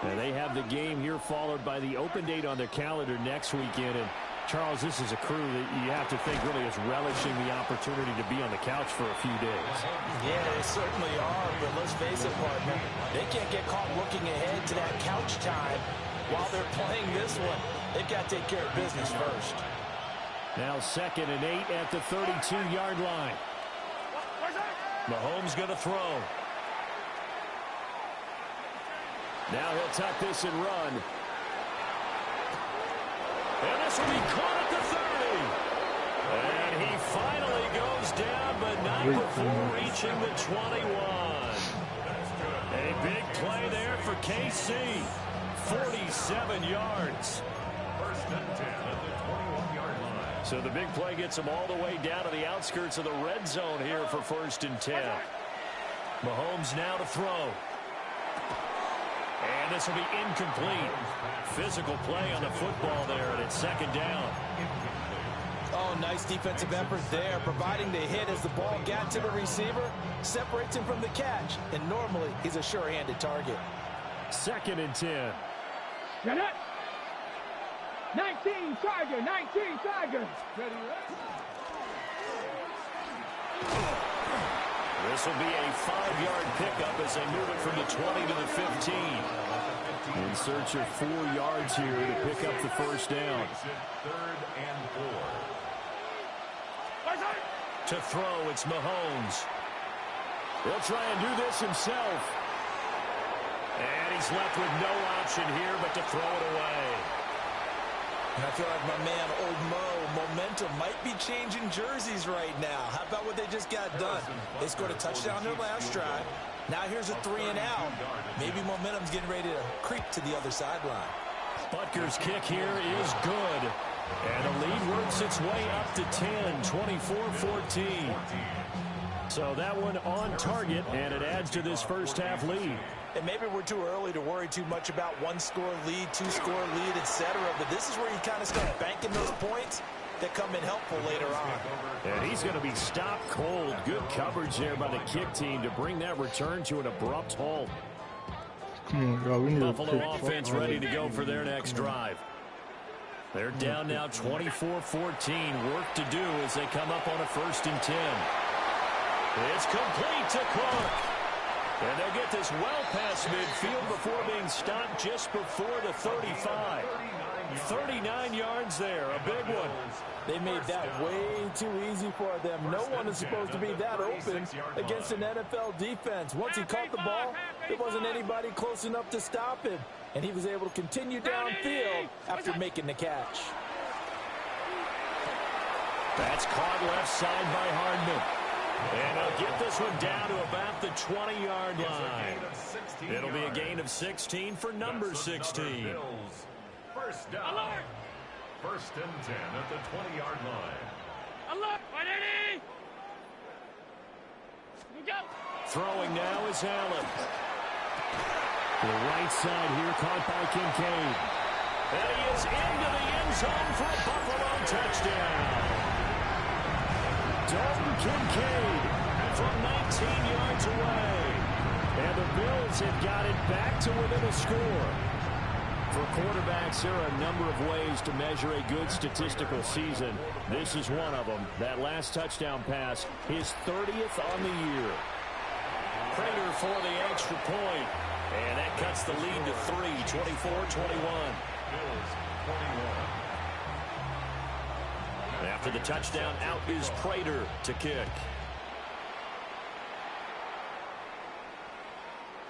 And they have the game here followed by the open date on their calendar next weekend. And Charles, this is a crew that you have to think really is relishing the opportunity to be on the couch for a few days. Yeah, they certainly are, but let's face it, partner. They can't get caught looking ahead to that couch time while they're playing this one. They've got to take care of business first. Now 2nd and 8 at the 32-yard line. Mahomes going to throw. Now he'll tuck this and run. And this will be caught at the 30. And he finally goes down, but not before reaching the 21. A big play there for KC. 47 yards. 1st and 10 at the 21-yard line. So the big play gets him all the way down to the outskirts of the red zone here for 1st and 10. Mahomes now to throw. And this will be incomplete. Physical play on the football there, and it's 2nd down. Oh, nice defensive effort there, providing the hit as the ball got to the receiver, separates him from the catch, and normally he's a sure-handed target. 2nd and 10. Get it. 19 Tiger, 19 Tiger. Ready, This will be a 5-yard pickup as they move it from the 20 to the 15. In search of 4 yards here to pick up the 1st down. 3rd and 4. To throw, it's Mahomes. He'll try and do this himself. And he's left with no option here but to throw it away. And I feel like my man, Old Mo, momentum might be changing jerseys right now. How about what they just got done? They scored a touchdown their last drive. Now here's a 3 and out. Maybe momentum's getting ready to creep to the other sideline. Butker's kick here is good. And the lead works its way up to 10, 24-14. So that one on target, and it adds to this first-half lead. And maybe we're too early to worry too much about one-score lead, two-score lead, etc. But this is where you kind of start banking those points that come in helpful later on. And he's going to be stopped cold. Good coverage there by the kick team to bring that return to an abrupt halt. Come on, bro. We need Buffalo offense ready to go for their next drive. They're down now 24-14. Work to do as they come up on a 1st and 10. It's complete to Clark. And they'll get this well past midfield before being stopped just before the 35. 39 yards there, a big one. They made that way too easy for them. No one is supposed to be that open against an NFL defense. Once he caught the ball, there wasn't anybody close enough to stop him. And he was able to continue downfield after making the catch. That's caught left side by Hardman. And they'll get this one down to about the 20-yard line. It'll be a gain of 16 for number 16. First down. 1st and 10 at the 20-yard line. Throwing now is Allen. The right side here caught by Kincaid. And he is into the end zone for a Buffalo touchdown. Dalton Kincaid from 19 yards away. And the Bills have got it back to within a score. For quarterbacks, there are a number of ways to measure a good statistical season. This is one of them. That last touchdown pass, his 30th on the year. Prater for the extra point. And that cuts the lead to 3, 24-21. After the touchdown, out is Prater to kick.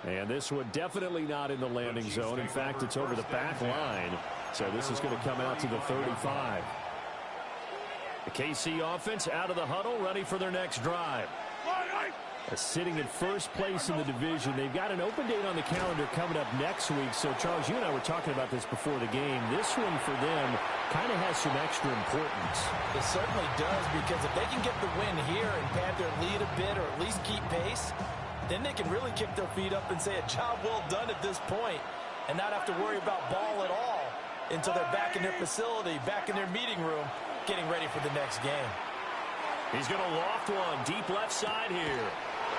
And this one definitely not in the landing zone. In fact, it's over the back line. So this is going to come out to the 35. The KC offense out of the huddle, ready for their next drive. Sitting in first place in the division. They've got an open date on the calendar coming up next week. So, Charles, you and I were talking about this before the game. This one for them kind of has some extra importance. It certainly does, because if they can get the win here and pad their lead a bit or at least keep pace, then they can really kick their feet up and say a job well done at this point and not have to worry about ball at all until they're back in their facility, back in their meeting room, getting ready for the next game. He's going to loft one deep left side here.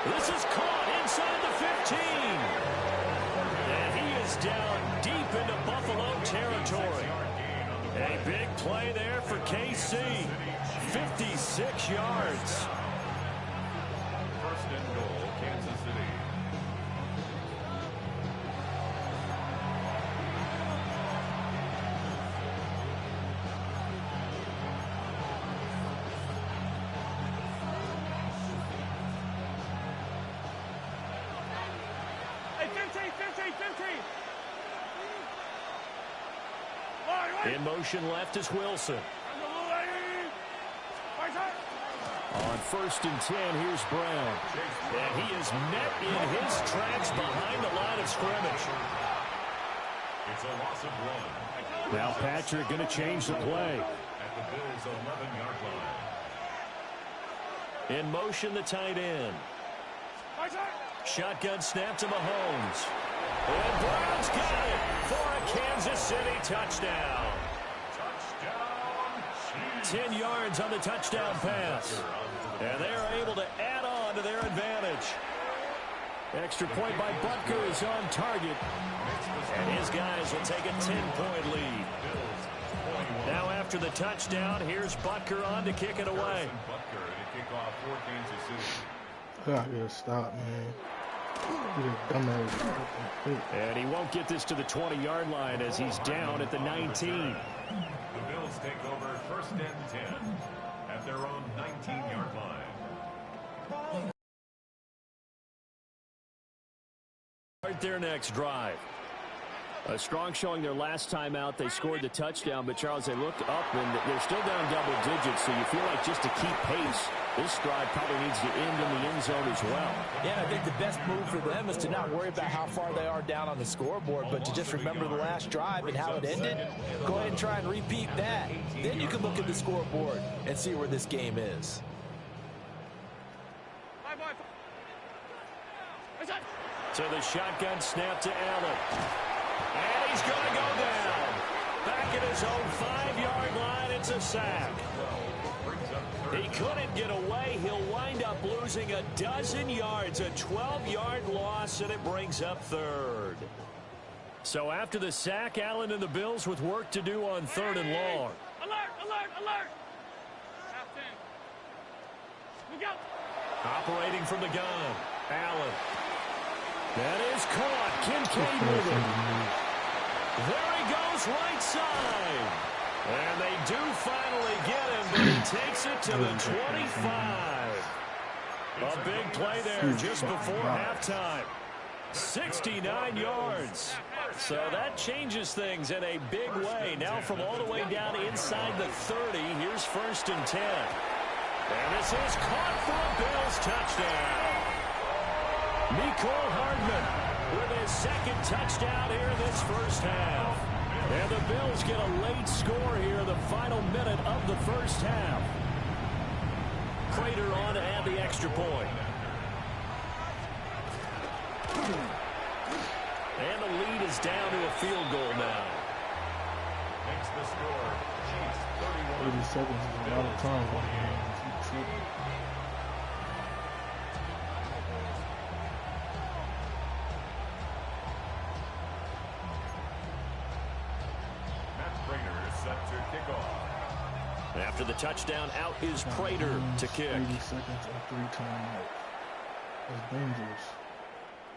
This is caught inside the 15. And he is down deep into Buffalo territory. A big play there for KC. 56 yards. 1st and goal, Kansas City. In motion left is Wilson. On 1st and 10, here's Brown. And he is met in his tracks behind the line of scrimmage. It's a loss of 1. Now Patrick going to change the play. At the Bills' 11-yard line. In motion, the tight end. Shotgun snap to Mahomes. And Brown's got it for a Kansas City touchdown. 10 yards on the touchdown pass. And they are able to add on to their advantage. Extra point by Butker is on target. And his guys will take a 10-point lead. Now after the touchdown, here's Butker on to kick it away. Butker to kick off for Kansas City. I gotta stop, man. And he won't get this to the 20-yard line as he's down at the 19. The Bills take over 1st and 10 at their own 19-yard line. Right their next drive. A strong showing their last time out. They scored the touchdown, but Charles, they looked up and they're still down double digits, so you feel like just to keep pace, this drive probably needs to end in the end zone as well. Yeah, I think the best move for them is to not worry about how far they are down on the scoreboard, but to just remember the last drive and how it ended. Go ahead and try and repeat that. Then you can look at the scoreboard and see where this game is. To the shotgun snap to Allen. And he's going to go down. Back at his own 5-yard line, it's a sack. He couldn't get away. He'll wind up losing a dozen yards, a 12-yard loss, and it brings up third. So after the sack, Allen and the Bills with work to do on 3rd and long. Alert, alert, alert. Half 10. We go. Operating from the gun, Allen. That is caught. Kincaid with it. There he goes, right side. And they do finally get him, but he takes it to the 25. A big play there just before halftime. 69 yards. So that changes things in a big way. Now from all the way down inside the 30, here's 1st and 10. And this is caught for a Bills touchdown. Mecole Hardman with his 2nd touchdown here in this first half. And the Bills get a late score here in the final minute of the first half. Prater on to add the extra point. And the lead is down to a field goal now. Makes the score. Chiefs 31. 30 seconds is a lot of time. After the touchdown, out is Prater to kick. 30 seconds and 3 timeouts. That's dangerous.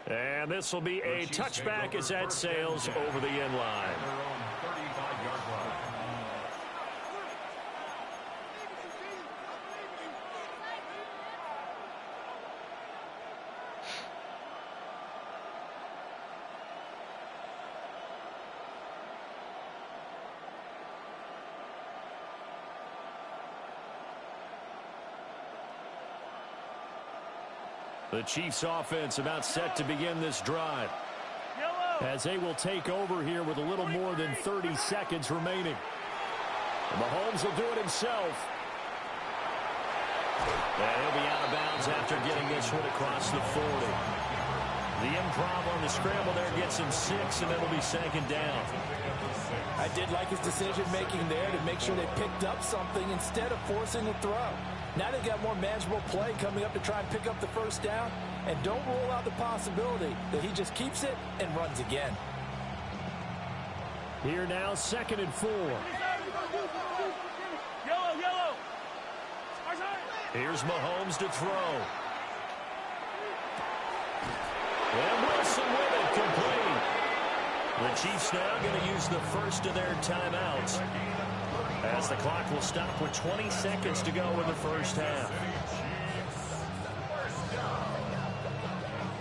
And this will be a touchback as that sails over the end line. The Chiefs offense about set to begin this drive as they will take over here with a little more than 30 seconds remaining. And Mahomes will do it himself. And he'll be out of bounds after getting this one across the 40. The improv on the scramble there gets him 6, and it'll be 2nd down. I did like his decision-making there to make sure they picked up something instead of forcing the throw. Now they've got more manageable play coming up to try and pick up the first down, and don't rule out the possibility that he just keeps it and runs again. Here now, 2nd and 4. Yellow, yellow. Here's Mahomes to throw. And Wilson with it, complete. The Chiefs now going to use the first of their timeouts, as the clock will stop with 20 seconds to go in the first half.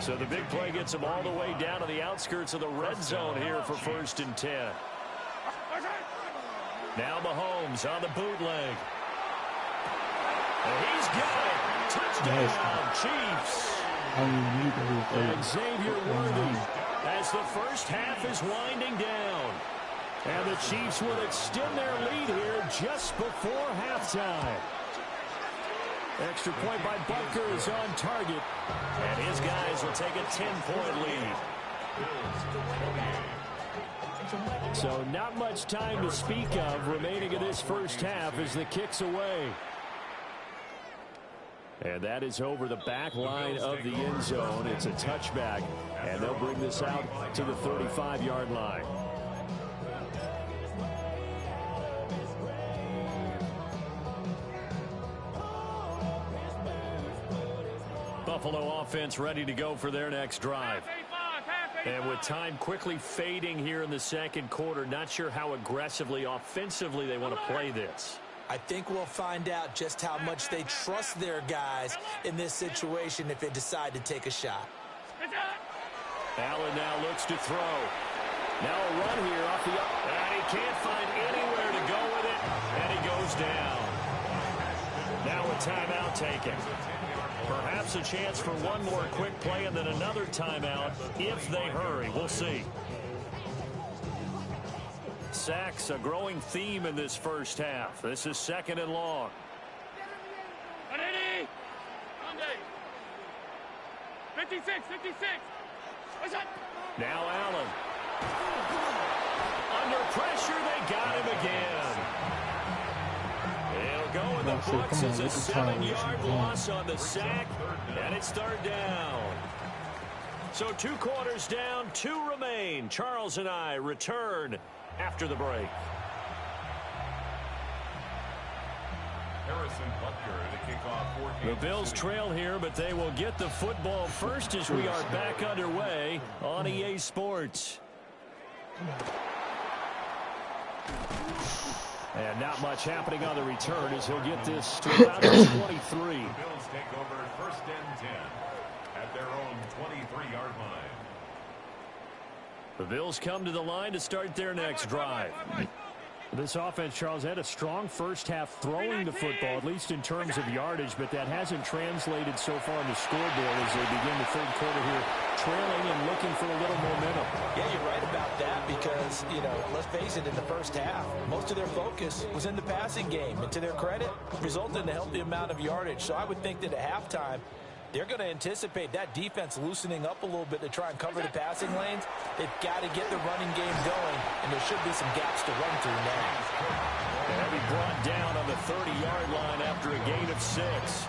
So the big play gets them all the way down to the outskirts of the red zone here for 1st and 10. Now Mahomes on the bootleg. And he's got it. Touchdown, Chiefs. And Xavier Worthy as the first half is winding down. And the Chiefs will extend their lead here just before halftime. Extra point by Butker is on target. And his guys will take a 10-point lead. So not much time to speak of remaining in this first half as the kick's away. And that is over the back line of the end zone. It's a touchback, and they'll bring this out to the 35-yard line. Buffalo offense ready to go for their next drive. And with time quickly fading here in the second quarter, not sure how aggressively, offensively they want to play this. I think we'll find out just how much they trust their guys in this situation if they decide to take a shot. Allen now looks to throw. Now a run here off the up. And he can't find anywhere to go with it. And he goes down. Now a timeout taken. Perhaps a chance for one more quick play and then another timeout if they hurry. We'll see. Sacks, a growing theme in this first half. This is 2nd and long. 56, 56. Now Allen. Under pressure, they got him again. He'll go in the books as a 7-yard loss on the sack, and it's third down. So 2 quarters down, 2 remain. Charles and I return after the break. The Bills trail here, but they will get the football first as we are back underway on EA Sports. And not much happening on the return as he'll get this to about 23. The Bills take over first and 10 at their own 23-yard line. The Bills come to the line to start their next drive. This offense, Charles, had a strong first half throwing the football, at least in terms of yardage, but that hasn't translated so far on the scoreboard as they begin the third quarter here, trailing and looking for a little momentum. Yeah, you're right about that because, you know, let's face it, in the first half, most of their focus was in the passing game, and to their credit, resulted in a healthy amount of yardage. So I would think that at halftime, they're going to anticipate that defense loosening up a little bit to try and cover the passing lanes. They've got to get the running game going, and there should be some gaps to run through now. They'll be brought down on the 30-yard line after a gain of 6.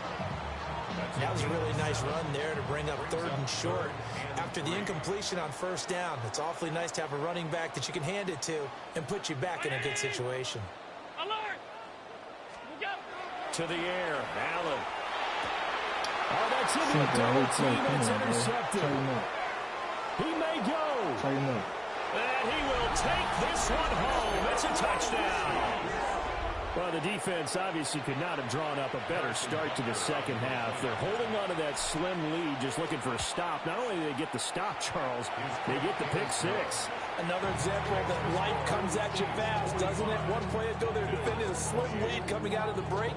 That was a really nice run there to bring up third and short. After the incompletion on first down, it's awfully nice to have a running back that you can hand it to and put you back in a good situation. Alert! To the air, Allen. Oh, that's into the double team. It's intercepted. He may go. And he will take this one home. It's a touchdown. Well, the defense obviously could not have drawn up a better start to the second half. They're holding on to that slim lead, just looking for a stop. Not only do they get the stop, Charles, they get the pick 6. Another example that life comes at you fast, doesn't it? One play ago, they're defending a slim lead coming out of the break.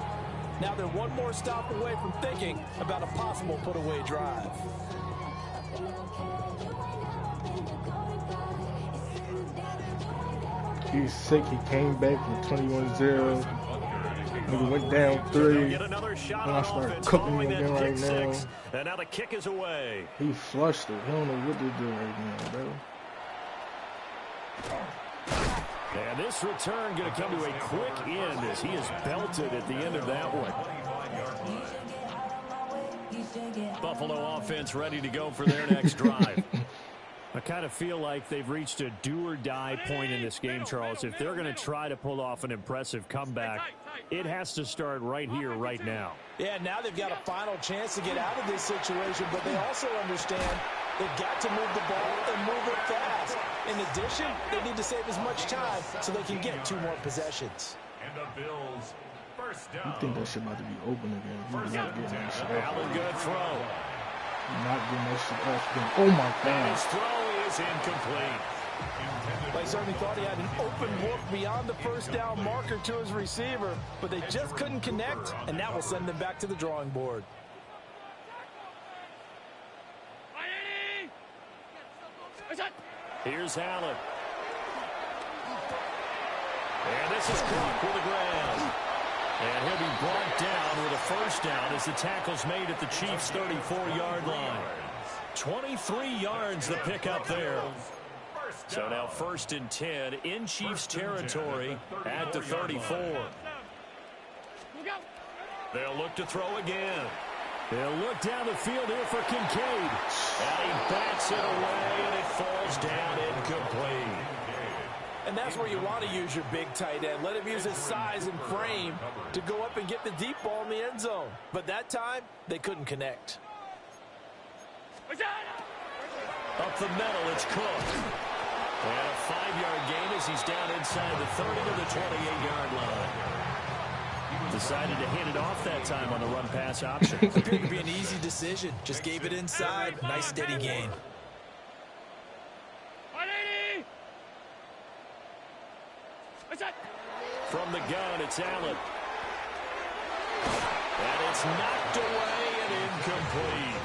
Now they're one more stop away from thinking about a possible put-away drive. He's sick. He came back from 21-0. He went down 3. And I started cooking him again right now. And now the kick is away. He flushed it. He don't know what to do right now, bro. And this return going to come to a quick end as he is belted at the end of that one. Buffalo offense ready to go for their next drive. I kind of feel like they've reached a do-or-die point in this game, Charles. If they're going to try to pull off an impressive comeback, it has to start right here, right now. Yeah, now they've got a final chance to get out of this situation, but they also understand they've got to move the ball and move it fast. In addition, they need to save as much time so they can get 2 more possessions. And the Bills first down. You think that shit about to be open again? He's not getting that shit off. Allen, good throw. Not getting that shit off again. Oh my God. His throw is incomplete. They certainly thought he had an open look beyond the first down marker to his receiver, but they just couldn't connect, and that will send them back to the drawing board. Here's Allen. And this is caught for the ground. And he'll be brought down with a first down as the tackle's made at the Chiefs' 34-yard line. 23 yards the pickup there. So now 1st and 10 in Chiefs territory at the 34. They'll look to throw again. They'll look down the field here for Kincaid. And he bats it away, and it falls down incomplete. And that's where you want to use your big tight end. Let him use his size and frame to go up and get the deep ball in the end zone. But that time, they couldn't connect. Up the middle, it's Cook. And a 5-yard gain as he's down inside the 30 to the 28-yard line. Decided to hand it off that time on the run-pass option. Appeared to be an easy decision. Just gave it inside. Nice, steady gain. From the gun, it's Allen. And it's knocked away and incomplete.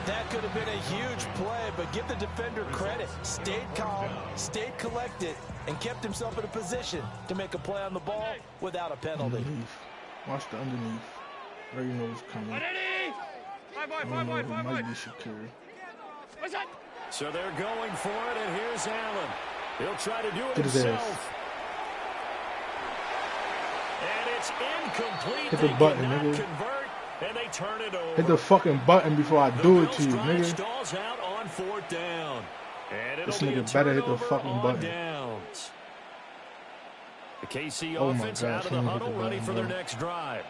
That could have been a huge play, but give the defender credit. Stayed calm, stayed collected, and kept himself in a position to make a play on the ball without a penalty. Underneath. Watch the underneath. There you know what's coming. I don't know who might be secure. So they're going for it, and here's Allen. He'll try to do it Get his himself. And it's incomplete. Hit the button, nigga. Convert, and they turn it over. Hit the fucking button before I do it to you, nigga. Stalls out on 4th down. And This nigga better hit the fucking button. Downs. The KC Oh my offense God, out of the huddle, ready for their next drive.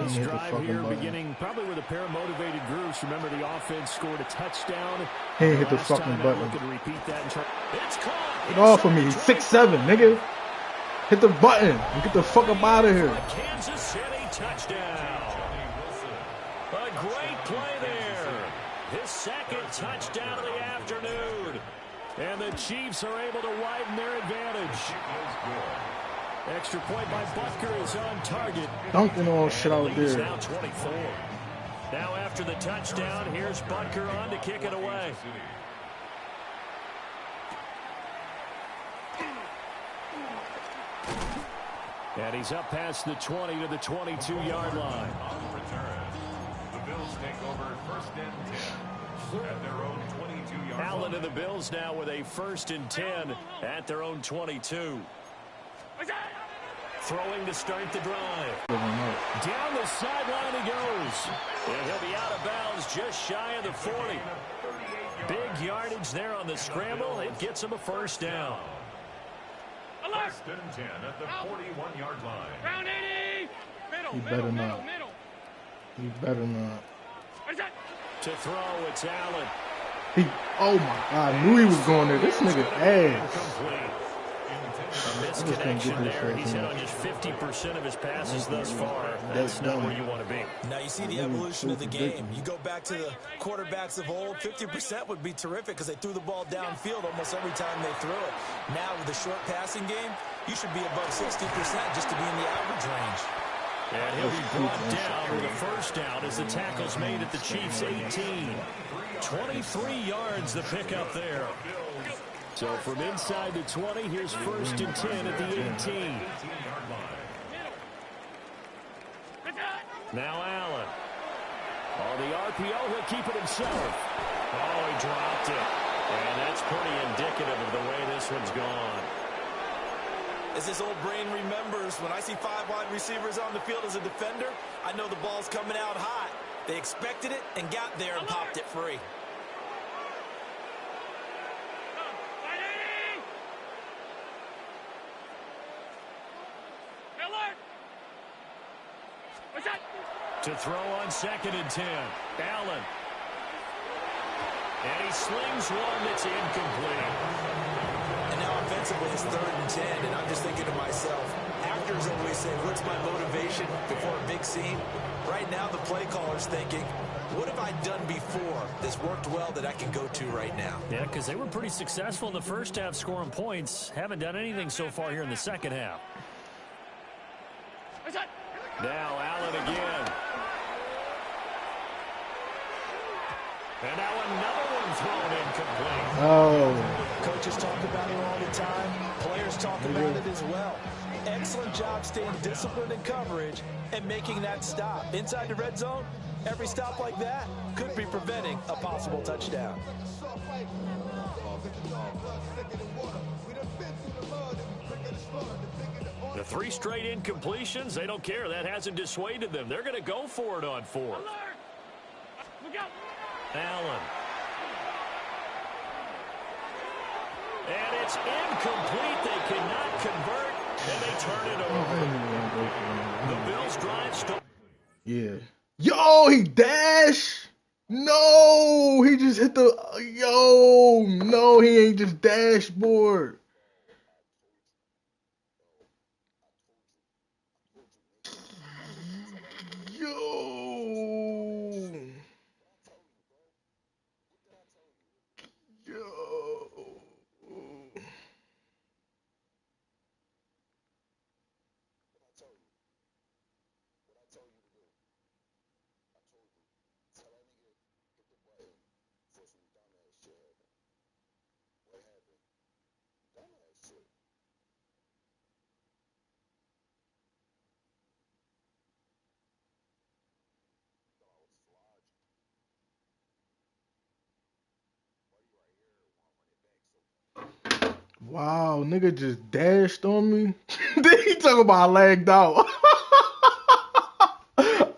This drive here beginning probably with a pair of motivated groups. Remember, the offense scored a touchdown. He ain't hit the fucking button. Repeat that it's caught. Get off of me. He's 6'7", nigga. Hit the button and get the fuck up out of here. Kansas City touchdown. A great play there. His second touchdown of the afternoon. And the Chiefs are able to widen their advantage. Extra point by Butker is on target. Dunking all shit out there. Now 24. Now after the touchdown, here's Butker on to kick it away. And he's up past the 20 to the 22-yard line. On the return, the Bills take over 1st and 10 at their own 22-yard line. Allen and the Bills now with a 1st and 10 at their own 22. Throwing to start the drive. Down the sideline he goes. And he'll be out of bounds just shy of the 40. Big yardage there on the scramble. It gets him a 1st down. 1st and 10 at the 41-yard line. Round 80. He better not. He better not. To throw, it's Allen. Oh my God, I knew he was going there. This nigga ass. A misconnection there. He's hit on just 50% of his passes thus far. That's not where you want to be. Now you see the evolution of the game. You go back to the quarterbacks of old, 50% would be terrific because they threw the ball downfield almost every time they threw it. Now with the short passing game, you should be above 60% just to be in the average range. And he'll be brought down with a 1st down as the tackle's made at the Chiefs' 18. 23 yards the pickup there. So from inside the 20, here's 1st and 10 at the 18. Now Allen. On the RPO, he'll keep it himself. Oh, he dropped it. And that's pretty indicative of the way this one's gone. As his old brain remembers, when I see 5 wide receivers on the field as a defender, I know the ball's coming out hot. They expected it and got there and popped it free. To throw on 2nd and 10. Allen. And he slings one that's incomplete. And now offensively it's 3rd and 10, and I'm just thinking to myself, actors always say, what's my motivation before a big scene? Right now the play caller's thinking, what have I done before that's worked well that I can go to right now? Yeah, because they were pretty successful in the first half scoring points. Haven't done anything so far here in the second half. Now Allen again. And now another one thrown incomplete. Oh. Coaches talk about it all the time. Players talk about it as well. Excellent job staying disciplined in coverage and making that stop. Inside the red zone, every stop like that could be preventing a possible touchdown. The 3 straight incompletions, they don't care. That hasn't dissuaded them. They're going to go for it on 4th. Allen. And it's incomplete. They cannot convert, and they turn it over. The Bills drive still. Yeah. Yo, he dashed. No, he just hit the. Yo, no, he ain't just dashboard. Wow, nigga just dashed on me. Then he talking about I lagged out.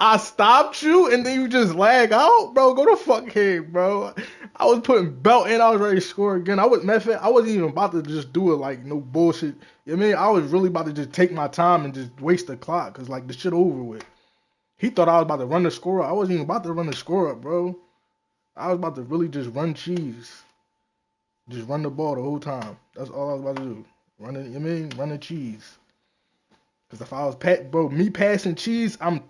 I stopped you and then you just lag out, bro. Go the fuck here, bro. I was putting belt in. I was ready to score again. Matter of fact, I wasn't even about to just do it like no bullshit. You know what I mean? I was really about to just take my time and just waste the clock because like the shit over with. He thought I was about to run the score up. I wasn't even about to run the score up, bro. I was about to really just run cheese. Just run the ball the whole time. That's all I was about to do. Run it, you know what I mean? Run the cheese. Because if I was me passing cheese, I'm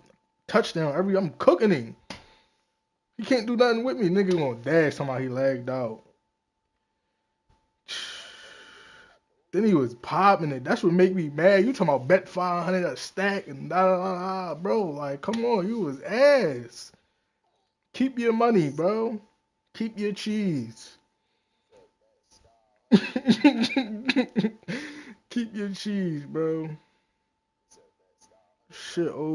touchdown I'm cooking him. He can't do nothing with me. Nigga gonna dash somehow he lagged out. Then he was popping it. That's what make me mad. You talking about bet 500 a stack and da da da, bro. Like, come on, you was ass. Keep your money, bro. Keep your cheese. Keep your cheese, bro. Shit over.